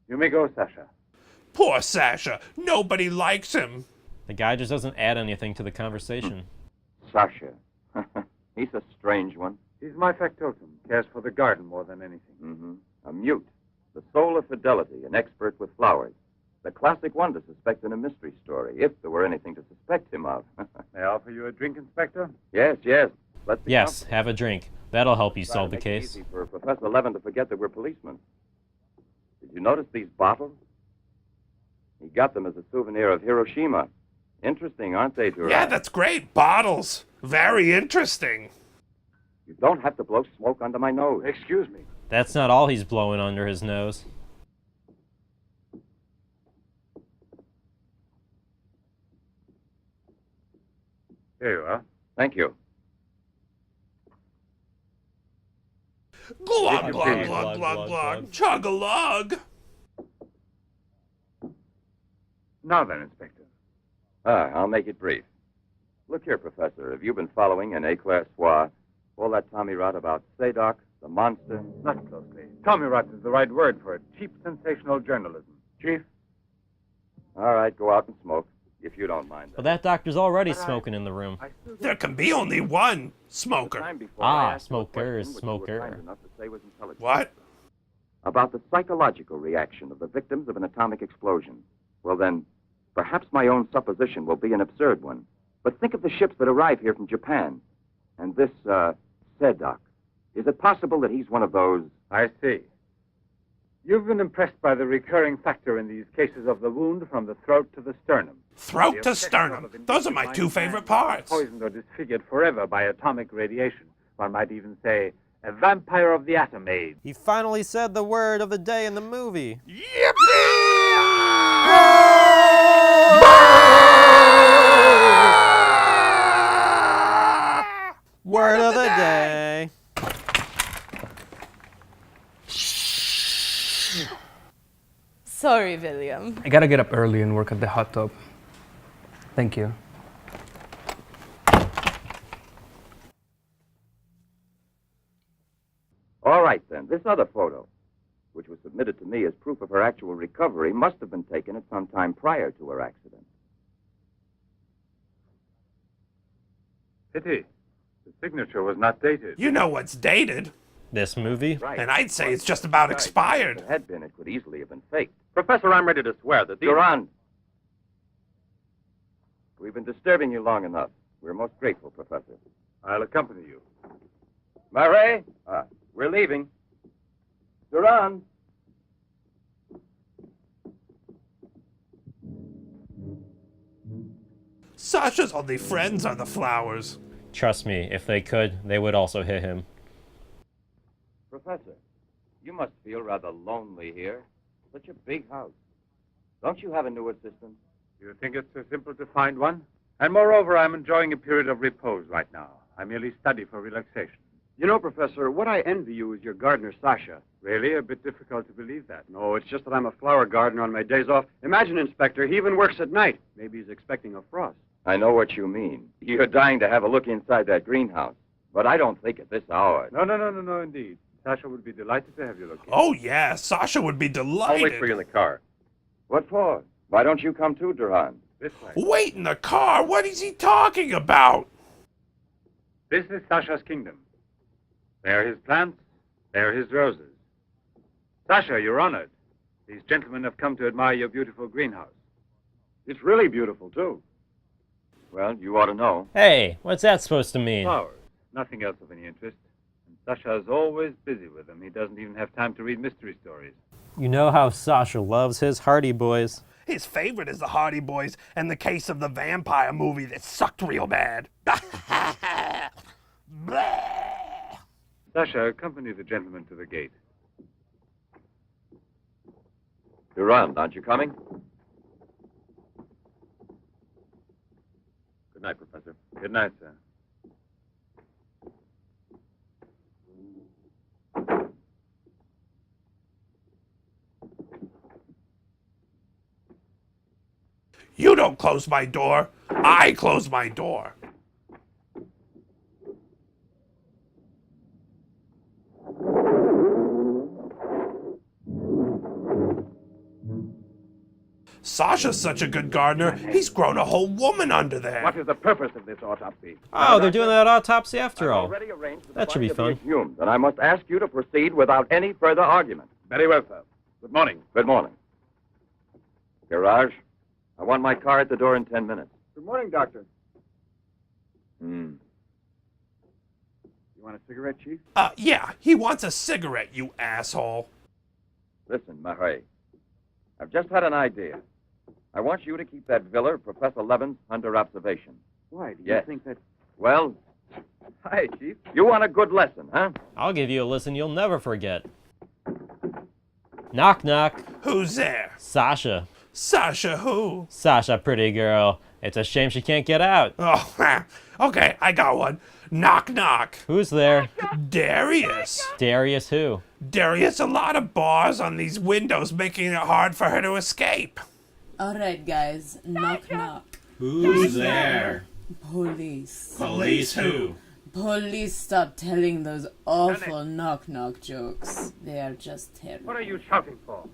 Speaker 11: You may go, Sasha.
Speaker 2: Poor Sasha. Nobody likes him.
Speaker 3: The guy just doesn't add anything to the conversation.
Speaker 7: Sasha. He's a strange one.
Speaker 11: He's my factotum. Cares for the garden more than anything.
Speaker 7: Mm-hmm. A mute. The soul of fidelity, an expert with flowers. The classic one to suspect in a mystery story, if there were anything to suspect him of.
Speaker 11: May I offer you a drink, Inspector?
Speaker 7: Yes, yes. Let's be
Speaker 3: Yes, have a drink. That'll help you solve the
Speaker 7: Make it
Speaker 3: case.
Speaker 7: easy for Professor Levin to forget that we're policemen. Did you notice these bottles? He got them as a souvenir of Hiroshima. Interesting, aren't they, Durant?
Speaker 2: Yeah, that's great. Bottles. Very interesting.
Speaker 7: You don't have to blow smoke under my nose.
Speaker 11: Excuse me.
Speaker 3: That's not all he's blowing under his nose.
Speaker 11: Here you are.
Speaker 7: Thank you.
Speaker 2: Glug, glug, glug, glug, glug. Chug-a-lug.
Speaker 11: Now then, Inspector.
Speaker 7: I'll make it brief. Look here, Professor. Have you been following in Éclair Soir all that Tommy Rot about Sadok, the monster?
Speaker 11: Not closely. Tommy Rot is the right word for it. Cheap, sensational journalism. Chief?
Speaker 7: All right, go out and smoke, if you don't mind.
Speaker 3: But that doctor's already smoking in the room.
Speaker 2: There can be only one smoker.
Speaker 3: Smoker is smoker.
Speaker 2: What?
Speaker 7: About the psychological reaction of the victims of an atomic explosion. Well then, perhaps my own supposition will be an absurd one. But think of the ships that arrive here from Japan. And this, Sadok. Is it possible that he's one of those?
Speaker 11: I see. You've been impressed by the recurring factor in these cases of the wound from the throat to the sternum.
Speaker 2: Throat to sternum. Those are my two favorite parts.
Speaker 11: Poisoned or disfigured forever by atomic radiation. One might even say, a vampire of the atom age.
Speaker 3: He finally said the word of the day in the movie. Word of the day.
Speaker 1: Sorry, William.
Speaker 8: I gotta get up early and work at the hot tub. Thank you.
Speaker 7: All right, then. This other photo, which was submitted to me as proof of her actual recovery, must have been taken at some time prior to her accident.
Speaker 11: Pity. The signature was not dated.
Speaker 2: You know what's dated.
Speaker 3: This movie?
Speaker 7: Right.
Speaker 2: And I'd say it's just about expired.
Speaker 7: If it had been, it could easily have been faked.
Speaker 12: Professor, I'm ready to swear that these...
Speaker 7: Durand! We've been disturbing you long enough. We're most grateful, Professor.
Speaker 11: I'll accompany you.
Speaker 7: Murray! We're leaving. Durand!
Speaker 2: Sasha's only friends are the flowers.
Speaker 3: Trust me, if they could, they would also hit him.
Speaker 7: Professor, you must feel rather lonely here. Such a big house. Don't you have a new assistant?
Speaker 11: You think it's so simple to find one? And moreover, I'm enjoying a period of repose right now. I merely study for relaxation.
Speaker 12: You know, Professor, what I envy you is your gardener, Sasha.
Speaker 11: Really? A bit difficult to believe that.
Speaker 12: No, it's just that I'm a flower gardener on my days off. Imagine, Inspector, he even works at night. Maybe he's expecting a frost.
Speaker 7: I know what you mean. You're dying to have a look inside that greenhouse. But I don't think at this hour.
Speaker 11: No, indeed. Sasha would be delighted to have you look in.
Speaker 2: Oh, yeah. Sasha would be delighted.
Speaker 12: I'll wait for you in the car.
Speaker 7: What for? Why don't you come too, Durand?
Speaker 11: This way.
Speaker 2: Wait in the car? What is he talking about?
Speaker 11: This is Sasha's kingdom. There are his plants. There are his roses. Sasha, you're honored. These gentlemen have come to admire your beautiful greenhouse.
Speaker 12: It's really beautiful, too.
Speaker 7: Well, you ought to know.
Speaker 3: Hey, what's that supposed to mean?
Speaker 11: Flowers. Nothing else of any interest. And Sasha is always busy with them. He doesn't even have time to read mystery stories.
Speaker 3: You know how Sasha loves his Hardy Boys.
Speaker 2: His favorite is the Hardy Boys and the case of the vampire movie that sucked real bad.
Speaker 11: Sasha, accompany the gentleman to the gate.
Speaker 7: Durand, aren't you coming?
Speaker 12: Good night, Professor.
Speaker 11: Good night, sir.
Speaker 2: You don't close my door. I close my door. Sasha's such a good gardener, he's grown a whole woman under there.
Speaker 10: What is the purpose of this autopsy?
Speaker 3: Oh, they're doing that autopsy after all.
Speaker 7: Already arranged for the
Speaker 3: That should be
Speaker 7: body to
Speaker 3: fun.
Speaker 7: exhumed, and I must ask you to proceed without any further argument.
Speaker 10: Very well, sir. Good morning.
Speaker 7: Good morning. Garage, I want my car at the door in 10 minutes.
Speaker 10: Good morning, Doctor.
Speaker 7: Hmm.
Speaker 10: You want a cigarette, Chief?
Speaker 2: Yeah, he wants a cigarette, you asshole.
Speaker 7: Listen, Marais, I've just had an idea. I want you to keep that villa of Professor Levin's under observation.
Speaker 10: Why? Do you
Speaker 7: Yes.
Speaker 10: think that...
Speaker 7: Well, hi, Chief. You want a good lesson, huh?
Speaker 3: I'll give you a listen you'll never forget. Knock, knock.
Speaker 2: Who's there?
Speaker 3: Sasha.
Speaker 2: Sasha who?
Speaker 3: Sasha, pretty girl. It's a shame she can't get out.
Speaker 2: Oh, okay, I got one. Knock, knock.
Speaker 3: Who's there?
Speaker 2: Darius.
Speaker 3: Darius who?
Speaker 2: Darius, a lot of bars on these windows, making it hard for her to escape.
Speaker 14: Alright, guys. Knock, knock.
Speaker 13: Who's there?
Speaker 14: Police.
Speaker 13: Police who?
Speaker 14: Police, stop telling those awful knock-knock jokes. They are just terrible.
Speaker 17: What are you shouting for?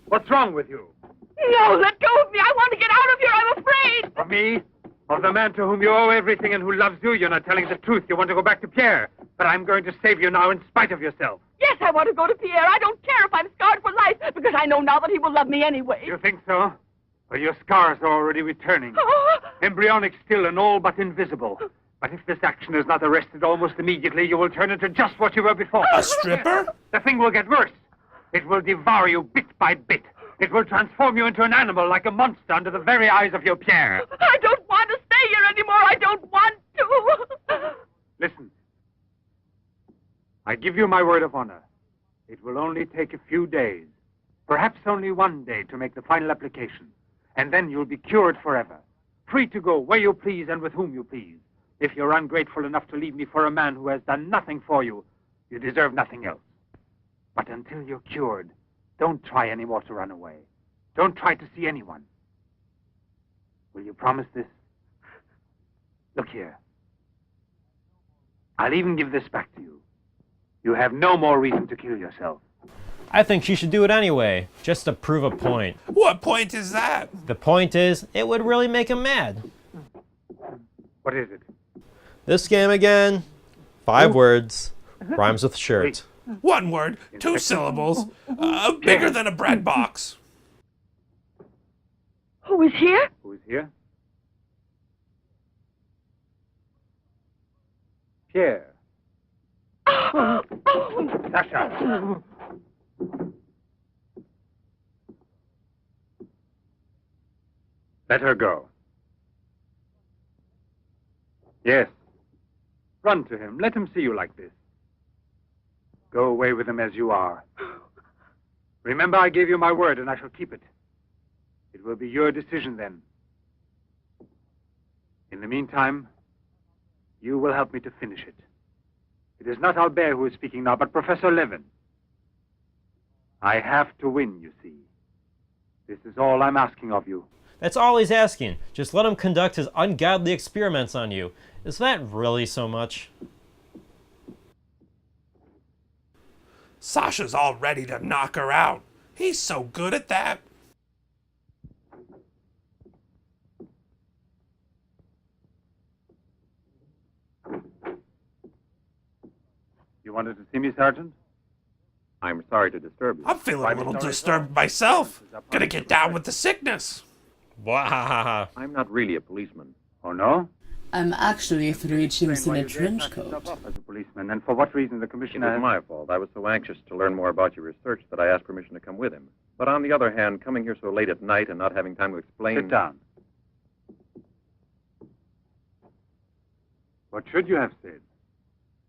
Speaker 17: What's wrong with you?
Speaker 18: No, let go of me. I want to get out of here. I'm afraid.
Speaker 17: Of me? Of the man to whom you owe everything and who loves you? You're not telling the truth. You want to go back to Pierre. But I'm going to save you now in spite of yourself.
Speaker 18: Yes, I want to go to Pierre. I don't care if I'm scarred for life, because I know now that he will love me anyway.
Speaker 17: You think so? Well, your scars are already returning. Embryonic still and all but invisible. But if this action is not arrested almost immediately, you will turn into just what you were before.
Speaker 2: A stripper?
Speaker 17: The thing will get worse. It will devour you bit by bit. It will transform you into an animal like a monster under the very eyes of your Pierre.
Speaker 18: I don't want to stay here anymore. I don't want to.
Speaker 17: Listen. I give you my word of honor. It will only take a few days, perhaps only one day, to make the final application. And then you'll be cured forever, free to go where you please and with whom you please. If you're ungrateful enough to leave me for a man who has done nothing for you, you deserve nothing else. But until you're cured, don't try any more to run away. Don't try to see anyone. Will you promise this? Look here. I'll even give this back to you. You have no more reason to kill yourself.
Speaker 3: I think she should do it anyway, just to prove a point.
Speaker 2: What point is that?
Speaker 3: The point is, it would really make him mad.
Speaker 17: What is it?
Speaker 3: This game again, 5 words, rhymes with shirt.
Speaker 2: One word, 2 syllables, bigger than a bread box.
Speaker 18: Who is here?
Speaker 17: Who is here? Pierre. Sasha. Let her go. Yes. Run to him. Let him see you like this. Go away with him as you are. Remember, I gave you my word, and I shall keep it. It will be your decision then. In the meantime, you will help me to finish it. It is not Albert who is speaking now, but Professor Levin. I have to win, you see. This is all I'm asking of you.
Speaker 3: That's all he's asking. Just let him conduct his ungodly experiments on you. Is that really so much?
Speaker 2: Sasha's all ready to knock her out. He's so good at that.
Speaker 17: You wanted to see me, Sergeant?
Speaker 7: I'm sorry to disturb you.
Speaker 2: I'm feeling a little disturbed myself. Gonna get down with the sickness.
Speaker 3: Wow.
Speaker 7: I'm not really a policeman.
Speaker 17: Oh, no?
Speaker 14: I'm actually 3 chimps in a trench coat.
Speaker 17: As a policeman, and for what reason the
Speaker 7: It
Speaker 17: commissioner...
Speaker 7: was my fault. I was so anxious to learn more about your research that I asked permission to come with him. But on the other hand, coming here so late at night and not having time to explain...
Speaker 17: Sit down. What should you have said?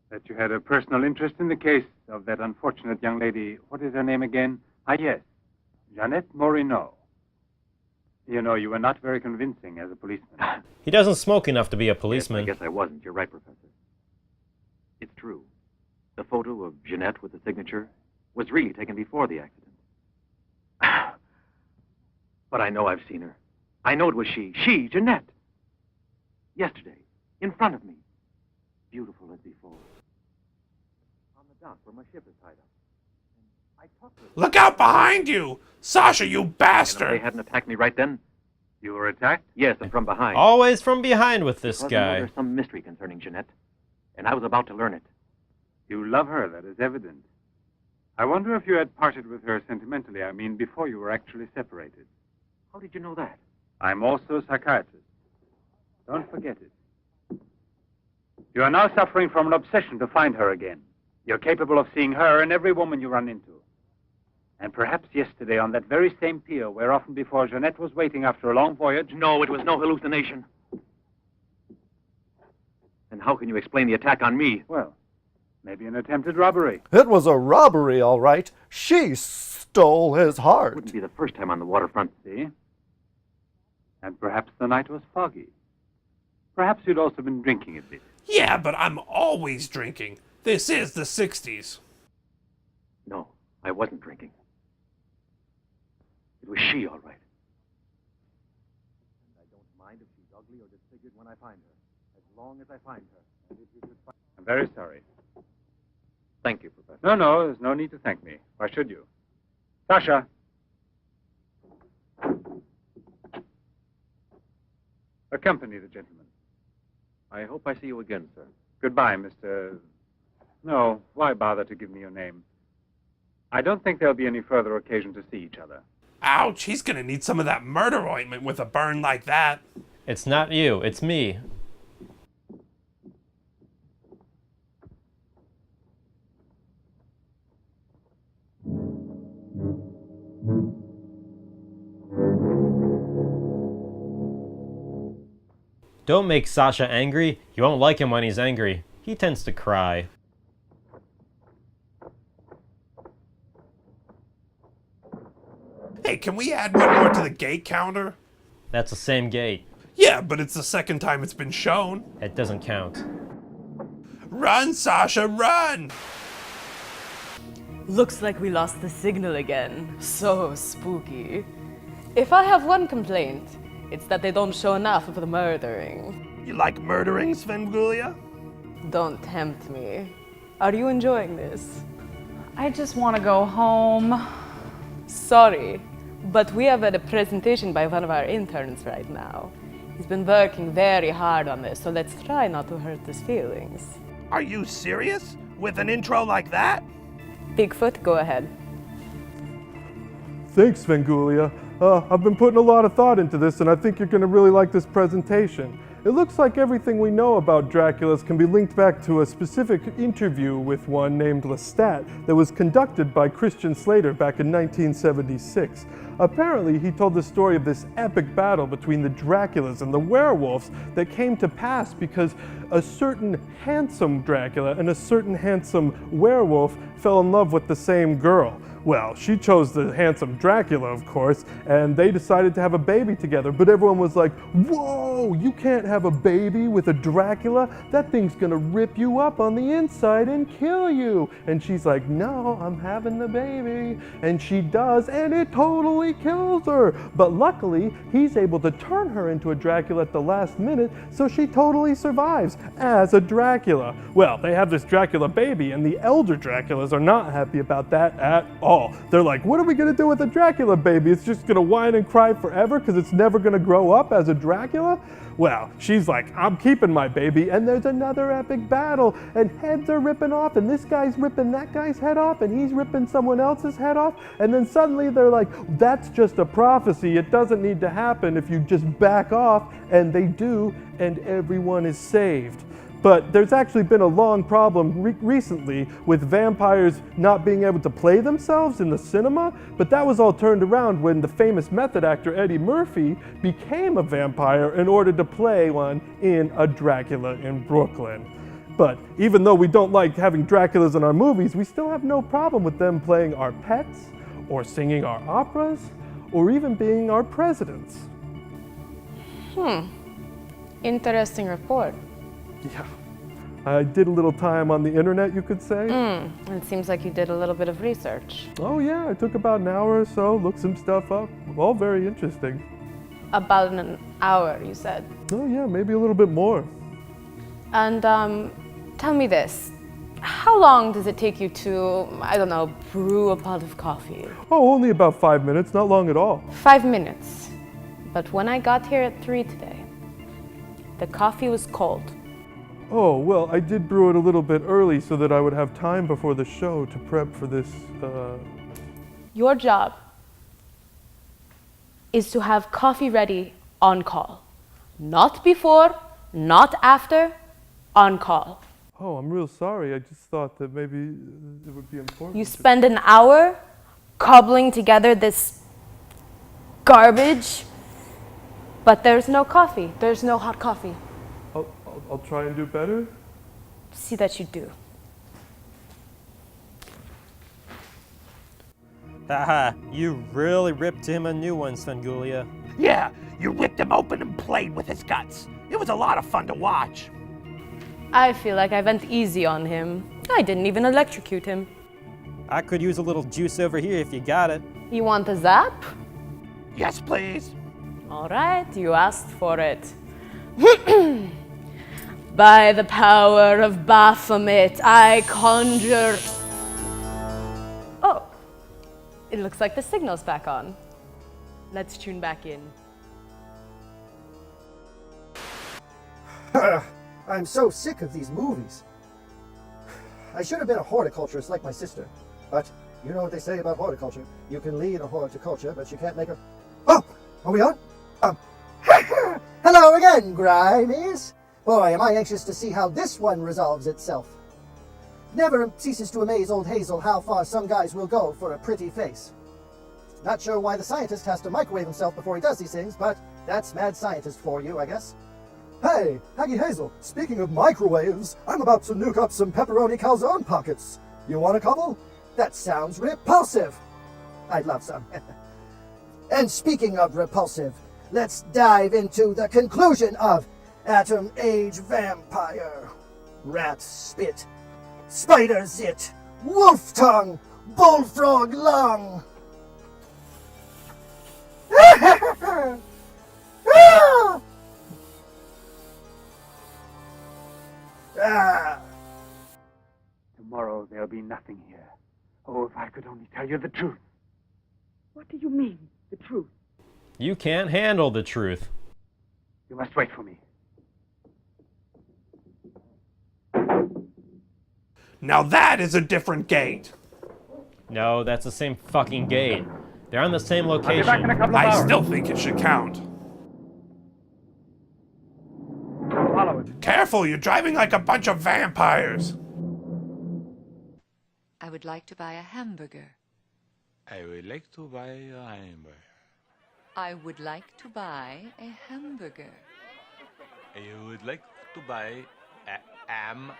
Speaker 17: That you had a personal interest in the case of that unfortunate young lady. What is her name again? Ah, yes. Jeanette Morino. You know, you were not very convincing as a policeman.
Speaker 3: He doesn't smoke enough to be a policeman.
Speaker 9: Yes, I guess I wasn't. You're right, Professor. It's true. The photo of Jeanette with the signature was really taken before the accident. But I know I've seen her. I know it was she, Jeanette. Yesterday, in front of me. Beautiful as before. On the dock where my ship is tied up. And
Speaker 2: Look out behind you! Sasha, you
Speaker 9: And if they
Speaker 2: bastard!
Speaker 9: hadn't attacked me right then?
Speaker 17: You were attacked?
Speaker 9: Yes, and from behind.
Speaker 13: Always from behind with this
Speaker 9: Because I know
Speaker 13: guy.
Speaker 9: there's some mystery concerning Jeanette, and I was about to learn it.
Speaker 17: You love her, that is evident. I wonder if you had parted with her sentimentally, I mean, before you were actually separated.
Speaker 9: How did you know that?
Speaker 17: I'm also a psychiatrist. Don't forget it. You are now suffering from an obsession to find her again. You're capable of seeing her and every woman you run into. And perhaps yesterday on that very same pier where often before Jeanette was waiting after a long voyage...
Speaker 9: No, it was no hallucination. And how can you explain the attack on me?
Speaker 17: Well, maybe an attempted robbery.
Speaker 22: It was a robbery, all right. She stole his heart.
Speaker 9: Wouldn't be the first time on the waterfront.
Speaker 17: See? And perhaps the night was foggy. Perhaps you'd also been drinking a bit.
Speaker 2: Yeah, but I'm always drinking. This is the 60s.
Speaker 9: No, I wasn't drinking. It was she, all right. And I don't mind if she's ugly or disfigured when I find her, as long as I find her. And if you could find...
Speaker 17: I'm very sorry.
Speaker 9: Thank you, Professor.
Speaker 17: No, there's no need to thank me. Why should you? Sasha! Accompany the gentleman.
Speaker 9: I hope I see you again, sir.
Speaker 17: Goodbye, Mr... No, why bother to give me your name? I don't think there'll be any further occasion to see each other.
Speaker 2: Ouch, he's gonna need some of that murder ointment with a burn like that.
Speaker 13: It's not you, it's me. Don't make Sasha angry. You won't like him when he's angry. He tends to cry.
Speaker 2: Hey, can we add one more to the gate counter?
Speaker 13: That's the same gate.
Speaker 2: Yeah, but it's the second time it's been shown.
Speaker 13: It doesn't count.
Speaker 2: Run, Sasha, run!
Speaker 1: Looks like we lost the signal again. So spooky. If I have one complaint, it's that they don't show enough of the murdering.
Speaker 2: You like murdering, Svenghoulia?
Speaker 1: Don't tempt me. Are you enjoying this?
Speaker 16: I just want to go home.
Speaker 1: Sorry, but we have a presentation by one of our interns right now. He's been working very hard on this, so let's try not to hurt his feelings.
Speaker 2: Are you serious? With an intro like that?
Speaker 1: Bigfoot, go ahead.
Speaker 22: Thanks, Svenghoulia. I've been putting a lot of thought into this, and I think you're going to really like this presentation. It looks like everything we know about Draculas can be linked back to a specific interview with one named Lestat that was conducted by Christian Slater back in 1976. Apparently, he told the story of this epic battle between the Draculas and the werewolves that came to pass because a certain handsome Dracula and a certain handsome werewolf fell in love with the same girl. Well, she chose the handsome Dracula, of course, and they decided to have a baby together, but everyone was like, whoa, you can't have a baby with a Dracula? That thing's gonna rip you up on the inside and kill you. And she's like, no, I'm having the baby. And she does, and it totally kills her. But luckily, he's able to turn her into a Dracula at the last minute, so she totally survives as a Dracula. Well, they have this Dracula baby, and the elder Draculas are not happy about that at all. They're like, what are we gonna do with a Dracula baby? It's just gonna whine and cry forever because it's never gonna grow up as a Dracula? Well, she's like, I'm keeping my baby, and there's another epic battle, and heads are ripping off, and this guy's ripping that guy's head off, and he's ripping someone else's head off, and then suddenly they're like, that's just a prophecy, it doesn't need to happen if you just back off, and they do, and everyone is saved. But there's actually been a long problem recently with vampires not being able to play themselves in the cinema, but that was all turned around when the famous method actor Eddie Murphy became a vampire in order to play one in A Dracula in Brooklyn. But even though we don't like having Draculas in our movies, we still have no problem with them playing our pets, or singing our operas, or even being our presidents.
Speaker 1: Interesting report.
Speaker 22: Yeah. I did a little time on the internet, you could say.
Speaker 1: It seems like you did a little bit of research.
Speaker 22: Oh yeah, I took about an hour or so, looked some stuff up. All very interesting.
Speaker 1: About an hour, you said.
Speaker 22: Oh yeah, maybe a little bit more.
Speaker 1: And tell me this. How long does it take you to, I don't know, brew a pot of coffee?
Speaker 22: Oh, only about 5 minutes, not long at all.
Speaker 1: 5 minutes. But when I got here at 3 today, the coffee was cold.
Speaker 22: Oh, well, I did brew it a little bit early so that I would have time before the show to prep for this,
Speaker 1: Your job is to have coffee ready on call. Not before, not after, on call.
Speaker 22: Oh, I'm real sorry. I just thought that maybe it would be important.
Speaker 1: You spend an hour cobbling together this garbage, but there's no coffee. There's no hot coffee.
Speaker 22: I'll try and do better.
Speaker 1: See that you do.
Speaker 3: Haha, you really ripped him a new one, Svenghoulia.
Speaker 2: Yeah, you ripped him open and played with his guts. It was a lot of fun to watch.
Speaker 1: I feel like I went easy on him. I didn't even electrocute him.
Speaker 3: I could use a little juice over here if you got it.
Speaker 1: You want a zap?
Speaker 2: Yes, please.
Speaker 1: All right, you asked for it. By the power of Baphomet, I conjure... Oh, it looks like the signal's back on. Let's tune back in.
Speaker 4: I'm so sick of these movies. I should have been a horticulturist like my sister. But you know what they say about horticulture. You can lead a horticulture, but you can't make a... Oh! Are we on? Hello again, Grimies. Boy, am I anxious to see how this one resolves itself. Never ceases to amaze old Hazel how far some guys will go for a pretty face. Not sure why the scientist has to microwave himself before he does these things, but that's mad scientist for you, I guess. Hey, Haggy Hazel, speaking of microwaves, I'm about to nuke up some pepperoni calzone pockets. You want a couple? That sounds repulsive. I'd love some. And speaking of repulsive, let's dive into the conclusion of Atom Age Vampire. Rat spit, spider zit, wolf tongue, bullfrog lung.
Speaker 17: Tomorrow there'll be nothing here. Oh, if I could only tell you the truth.
Speaker 15: What do you mean, the truth?
Speaker 13: You can't handle the truth.
Speaker 17: You must wait for me.
Speaker 2: Now that is a different gate.
Speaker 13: No, that's the same fucking gate. They're on the same
Speaker 17: I'll be
Speaker 13: location.
Speaker 17: back in a couple of
Speaker 2: I
Speaker 17: hours.
Speaker 2: still think it should count.
Speaker 17: Follow it.
Speaker 2: Careful, you're driving like a bunch of vampires.
Speaker 19: I would like to buy a hamburger.
Speaker 20: I would like to buy a hamburger.
Speaker 19: I would like to buy a hamburger.
Speaker 20: I would like to buy a hamburger.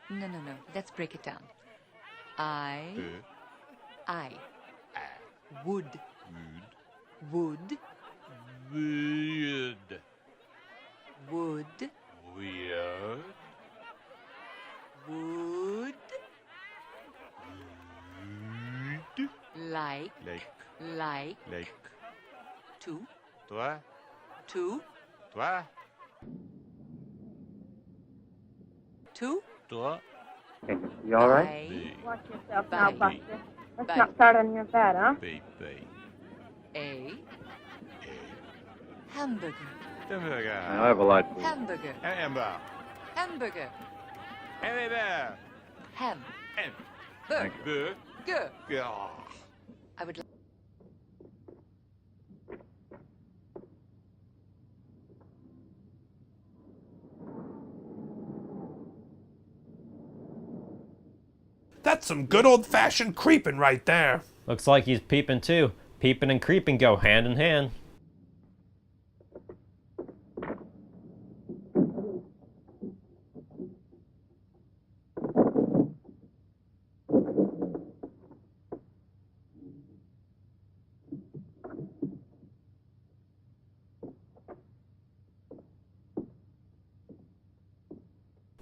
Speaker 19: No. Let's break it down. I would
Speaker 20: Weird.
Speaker 19: would
Speaker 20: Weird.
Speaker 19: would like to
Speaker 20: Toi.
Speaker 19: to
Speaker 20: Toi.
Speaker 17: You all right?
Speaker 18: Watch yourself
Speaker 19: Bye.
Speaker 18: now, Buster. Let's
Speaker 19: Bye.
Speaker 18: not start on your bed, huh?
Speaker 20: Baby.
Speaker 19: a hamburger.
Speaker 20: Hamburger.
Speaker 7: I have a light, please.
Speaker 19: Hamburger.
Speaker 20: Hamburger.
Speaker 19: Hamburger.
Speaker 20: Hamburger.
Speaker 19: Ham.
Speaker 20: Thank you.
Speaker 19: Burger.
Speaker 20: Yeah.
Speaker 19: I would like.
Speaker 2: That's some good old-fashioned creeping right there.
Speaker 13: Looks like he's peeping too. Peeping and creeping go hand in hand.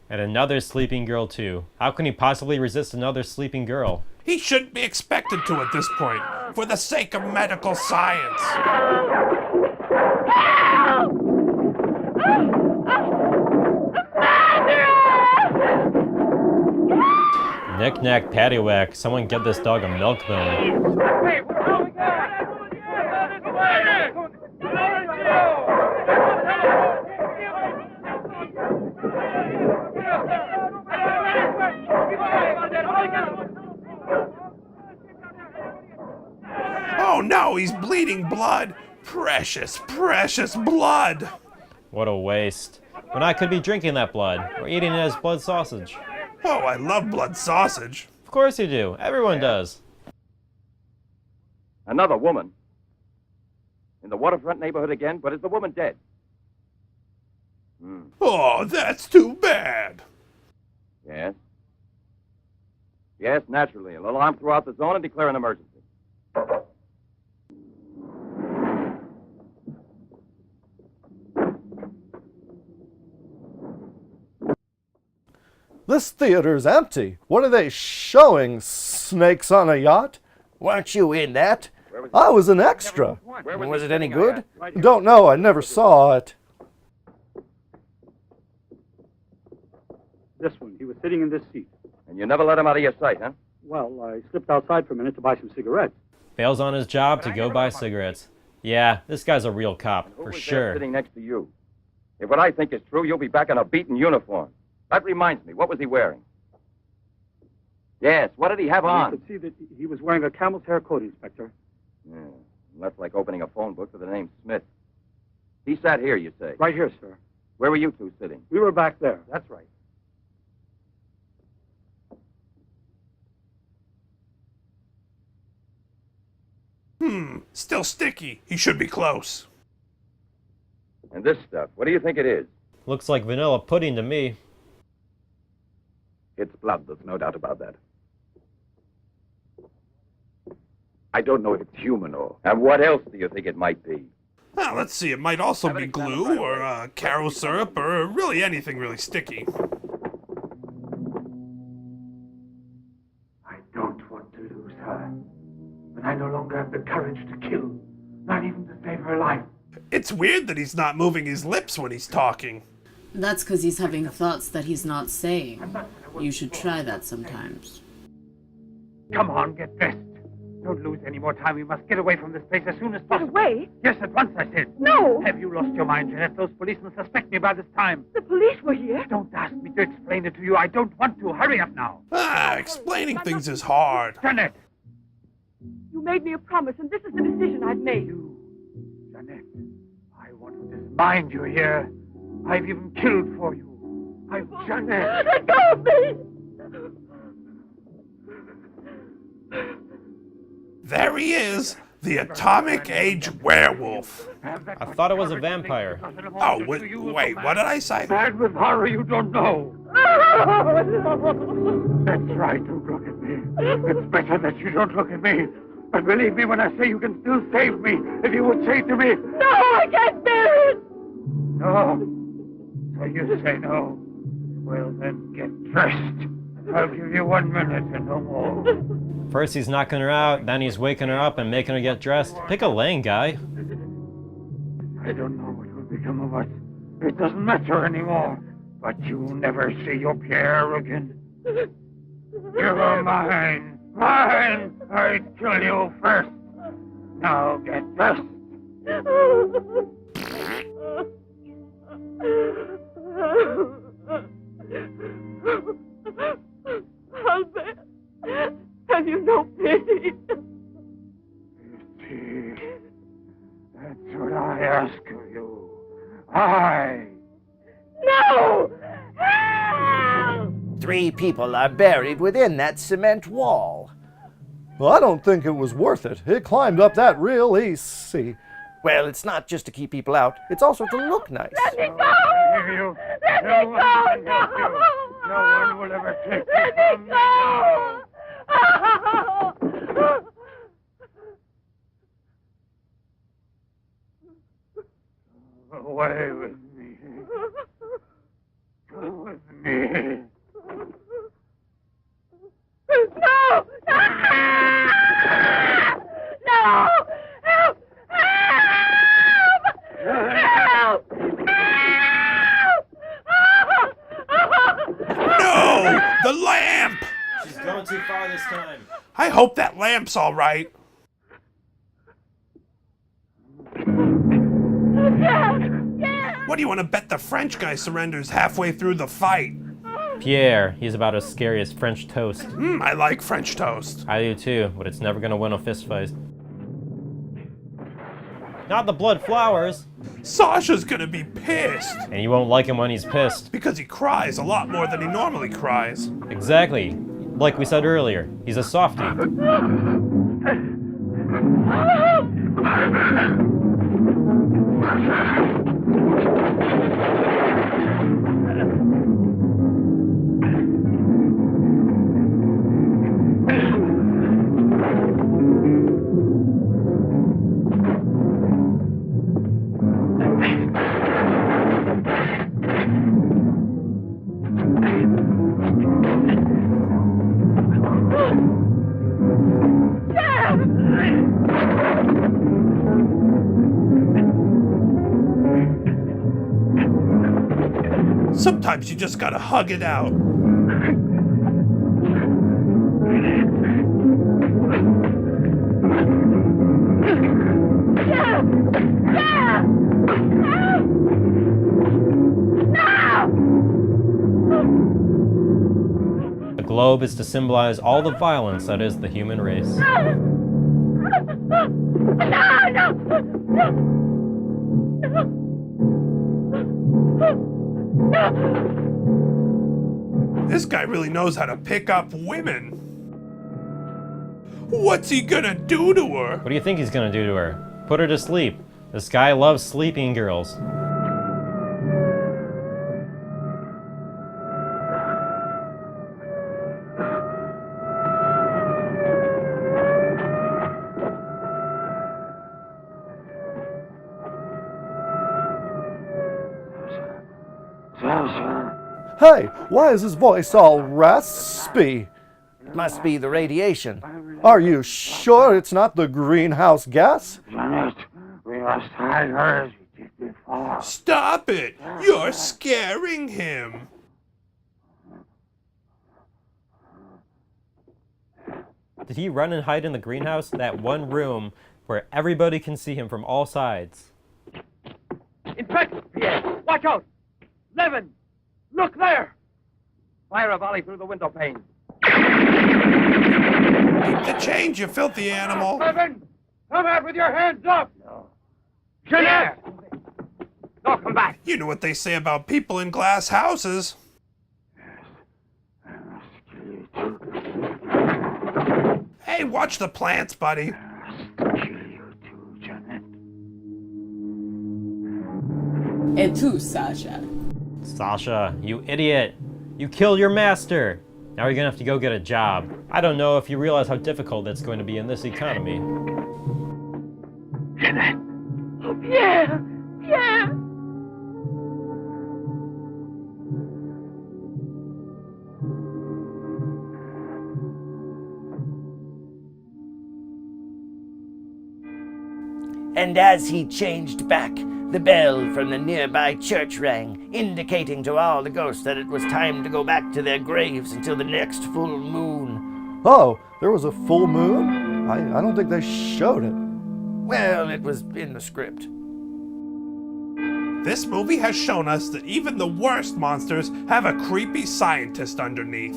Speaker 13: And another sleeping girl too. How can he possibly resist another sleeping girl?
Speaker 2: He shouldn't be expected to at this point, for the sake of medical science.
Speaker 13: Knick-knack, paddywhack. Someone get this dog a milk bone.
Speaker 2: Oh no, he's bleeding blood. Precious, precious blood.
Speaker 13: What a waste. When I could be drinking that blood, or eating it as blood sausage.
Speaker 2: Oh, I love blood sausage.
Speaker 13: Of course you do. Everyone does.
Speaker 7: Another woman. In the waterfront neighborhood again, but is the woman dead?
Speaker 2: Oh, that's too bad.
Speaker 7: Yes? Yes, naturally. An alarm throughout the zone and declare an emergency.
Speaker 5: This theater's empty. What are they showing? Snakes on a yacht?
Speaker 4: Weren't you in that?
Speaker 5: I was an extra.
Speaker 4: Was it any good?
Speaker 5: Don't know. I never saw it.
Speaker 6: This one. He was sitting in this seat.
Speaker 7: And you never let him out of your sight, huh?
Speaker 6: Well, I slipped outside for a minute to buy some cigarettes.
Speaker 13: Fails on his job to go buy cigarettes. Yeah, this guy's a real cop,
Speaker 7: Who
Speaker 13: for
Speaker 7: was there
Speaker 13: sure.
Speaker 7: sitting next to you? If what I think is true, you'll be back in a beaten uniform. That reminds me, what was he wearing? Yes, what did he have on?
Speaker 6: You could see that he was wearing a camel's hair coat, Inspector.
Speaker 7: Yeah, that's like opening a phone book with the name Smith. He sat here, you say?
Speaker 6: Right here, sir.
Speaker 7: Where were you two sitting?
Speaker 6: We were back there.
Speaker 7: That's right.
Speaker 2: Still sticky. He should be close.
Speaker 7: And this stuff, what do you think it is?
Speaker 13: Looks like vanilla pudding to me.
Speaker 10: It's blood, there's no doubt about that. I don't know if it's human or...
Speaker 7: And what else do you think it might be?
Speaker 2: Well, let's see. It might also be glue or caro syrup or really anything really sticky.
Speaker 17: I don't want to lose her. But I no longer have the courage to kill. Not even to save her life.
Speaker 2: It's weird that he's not moving his lips when he's talking.
Speaker 14: That's because he's having thoughts that he's not saying. You should try that sometimes.
Speaker 17: Come on, get dressed. Don't lose any more time. We must get away from this place as soon as possible.
Speaker 15: Get away?
Speaker 17: Yes, at once, I said.
Speaker 15: No!
Speaker 17: Have you lost your mind, Jeanette? Those policemen suspect me by this time.
Speaker 15: The police were here?
Speaker 17: Don't ask me to explain it to you. I don't want to. Hurry up now.
Speaker 2: Explaining things is hard.
Speaker 17: Jeanette!
Speaker 15: You made me a promise, and this is the decision I've made.
Speaker 17: Jeanette, I want to dismind you here. I've even killed for you. Jeanette!
Speaker 15: Let go of me!
Speaker 2: There he is, the atomic age werewolf.
Speaker 13: I thought it was a vampire.
Speaker 2: Oh, wait, what did I say?
Speaker 17: Mad with horror, you don't know. That's right, don't look at me. It's better that you don't look at me. But believe me when I say you can still save me. If you would say to me...
Speaker 15: No, I can't bear it!
Speaker 17: No. So you say no. Well, then get dressed. I'll give you 1 minute and no more.
Speaker 13: First he's knocking her out, then he's waking her up and making her get dressed. Pick a lane, guy.
Speaker 17: I don't know what will become of us. It doesn't matter anymore. But you'll never see your Pierre again. You're mine. Mine! I'd kill you first. Now get dressed.
Speaker 15: Albert, have you no pity?
Speaker 17: Pity. That's what I ask of you. I.
Speaker 15: No! Help!
Speaker 4: 3 people are buried within that cement wall.
Speaker 5: Well, I don't think it was worth it. It climbed up that real easy.
Speaker 4: Well, it's not just to keep people out. It's also to look nice.
Speaker 15: Let me go! Let me go! No!
Speaker 17: No one will ever take you
Speaker 15: Let
Speaker 17: from
Speaker 15: me
Speaker 17: me now.
Speaker 15: go!
Speaker 17: Away with me. Go with me.
Speaker 15: No! No! Help! Help! Help!
Speaker 2: No! The lamp!
Speaker 13: going too far this time.
Speaker 2: I hope that lamp's all right. What do you want to bet the French guy surrenders halfway through the fight?
Speaker 13: Pierre, he's about as scary as French toast.
Speaker 2: I like French toast.
Speaker 13: I do too, but it's never gonna win a fist fight. Not the blood flowers!
Speaker 2: Sasha's gonna be pissed.
Speaker 13: And you won't like him when he's pissed.
Speaker 2: Because he cries a lot more than he normally cries.
Speaker 13: Exactly. Like we said earlier, he's a softie.
Speaker 2: Sometimes you just gotta hug it out.
Speaker 13: The globe is to symbolize all the violence that is the human race.
Speaker 2: This guy really knows how to pick up women. What's he gonna do to her?
Speaker 13: What do you think he's gonna do to her? Put her to sleep. This guy loves sleeping girls.
Speaker 5: Hey, why is his voice all raspy?
Speaker 4: It must be the radiation.
Speaker 5: Are you sure it's not the greenhouse gas?
Speaker 17: Janet, we must hide her as we did before.
Speaker 2: Stop it! You're scaring him.
Speaker 13: Did he run and hide in the greenhouse? That one room where everybody can see him from all sides.
Speaker 12: Inspector! Pierre, watch out! Levin! Look there! Fire a volley through the window pane.
Speaker 2: Keep the change, you filthy animal.
Speaker 12: Levin! Come out with your hands up! No. Jeanette! No, come back!
Speaker 2: You know what they say about people in glass houses. Hey, watch the plants, buddy.
Speaker 14: Et tu, Sasha?
Speaker 13: Sasha, you idiot! You killed your master! Now you're gonna have to go get a job. I don't know if you realize how difficult that's going to be in this economy.
Speaker 12: Jeanette!
Speaker 18: Oh, Pierre! Pierre!
Speaker 4: And as he changed back, the bell from the nearby church rang, indicating to all the ghosts that it was time to go back to their graves until the next full moon.
Speaker 5: Oh, there was a full moon? I don't think they showed it.
Speaker 4: Well, it was in the script.
Speaker 2: This movie has shown us that even the worst monsters have a creepy scientist underneath.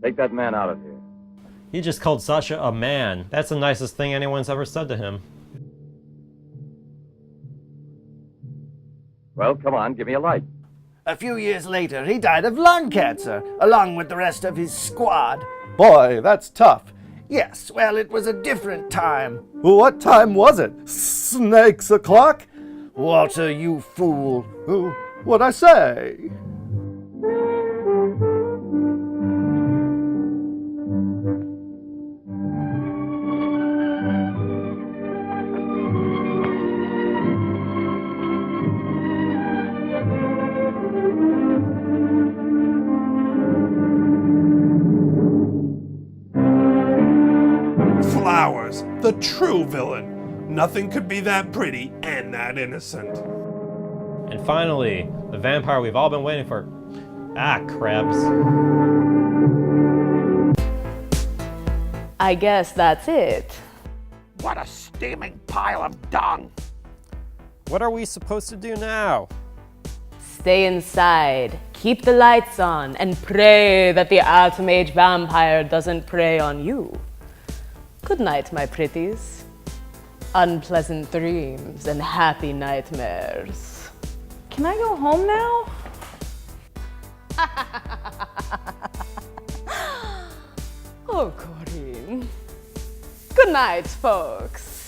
Speaker 7: Take that man out of here.
Speaker 13: He just called Sasha a man. That's the nicest thing anyone's ever said to him.
Speaker 7: Well, come on, give me a light.
Speaker 4: A few years later, he died of lung cancer, along with the rest of his squad.
Speaker 5: Boy, that's tough.
Speaker 4: Yes, well, it was a different time.
Speaker 5: What time was it? Snakes o'clock?
Speaker 4: Walter, you fool.
Speaker 5: What'd I say?
Speaker 2: Flowers, the true villain. Nothing could be that pretty and that innocent.
Speaker 13: And finally, the vampire we've all been waiting for. Ah, crabs.
Speaker 1: I guess that's it.
Speaker 2: What a steaming pile of dung!
Speaker 3: What are we supposed to do now?
Speaker 1: Stay inside, keep the lights on, and pray that the Archmage vampire doesn't prey on you. Good night, my pretties. Unpleasant dreams and happy nightmares.
Speaker 16: Can I go home now?
Speaker 1: Oh, Corinne. Good night, folks.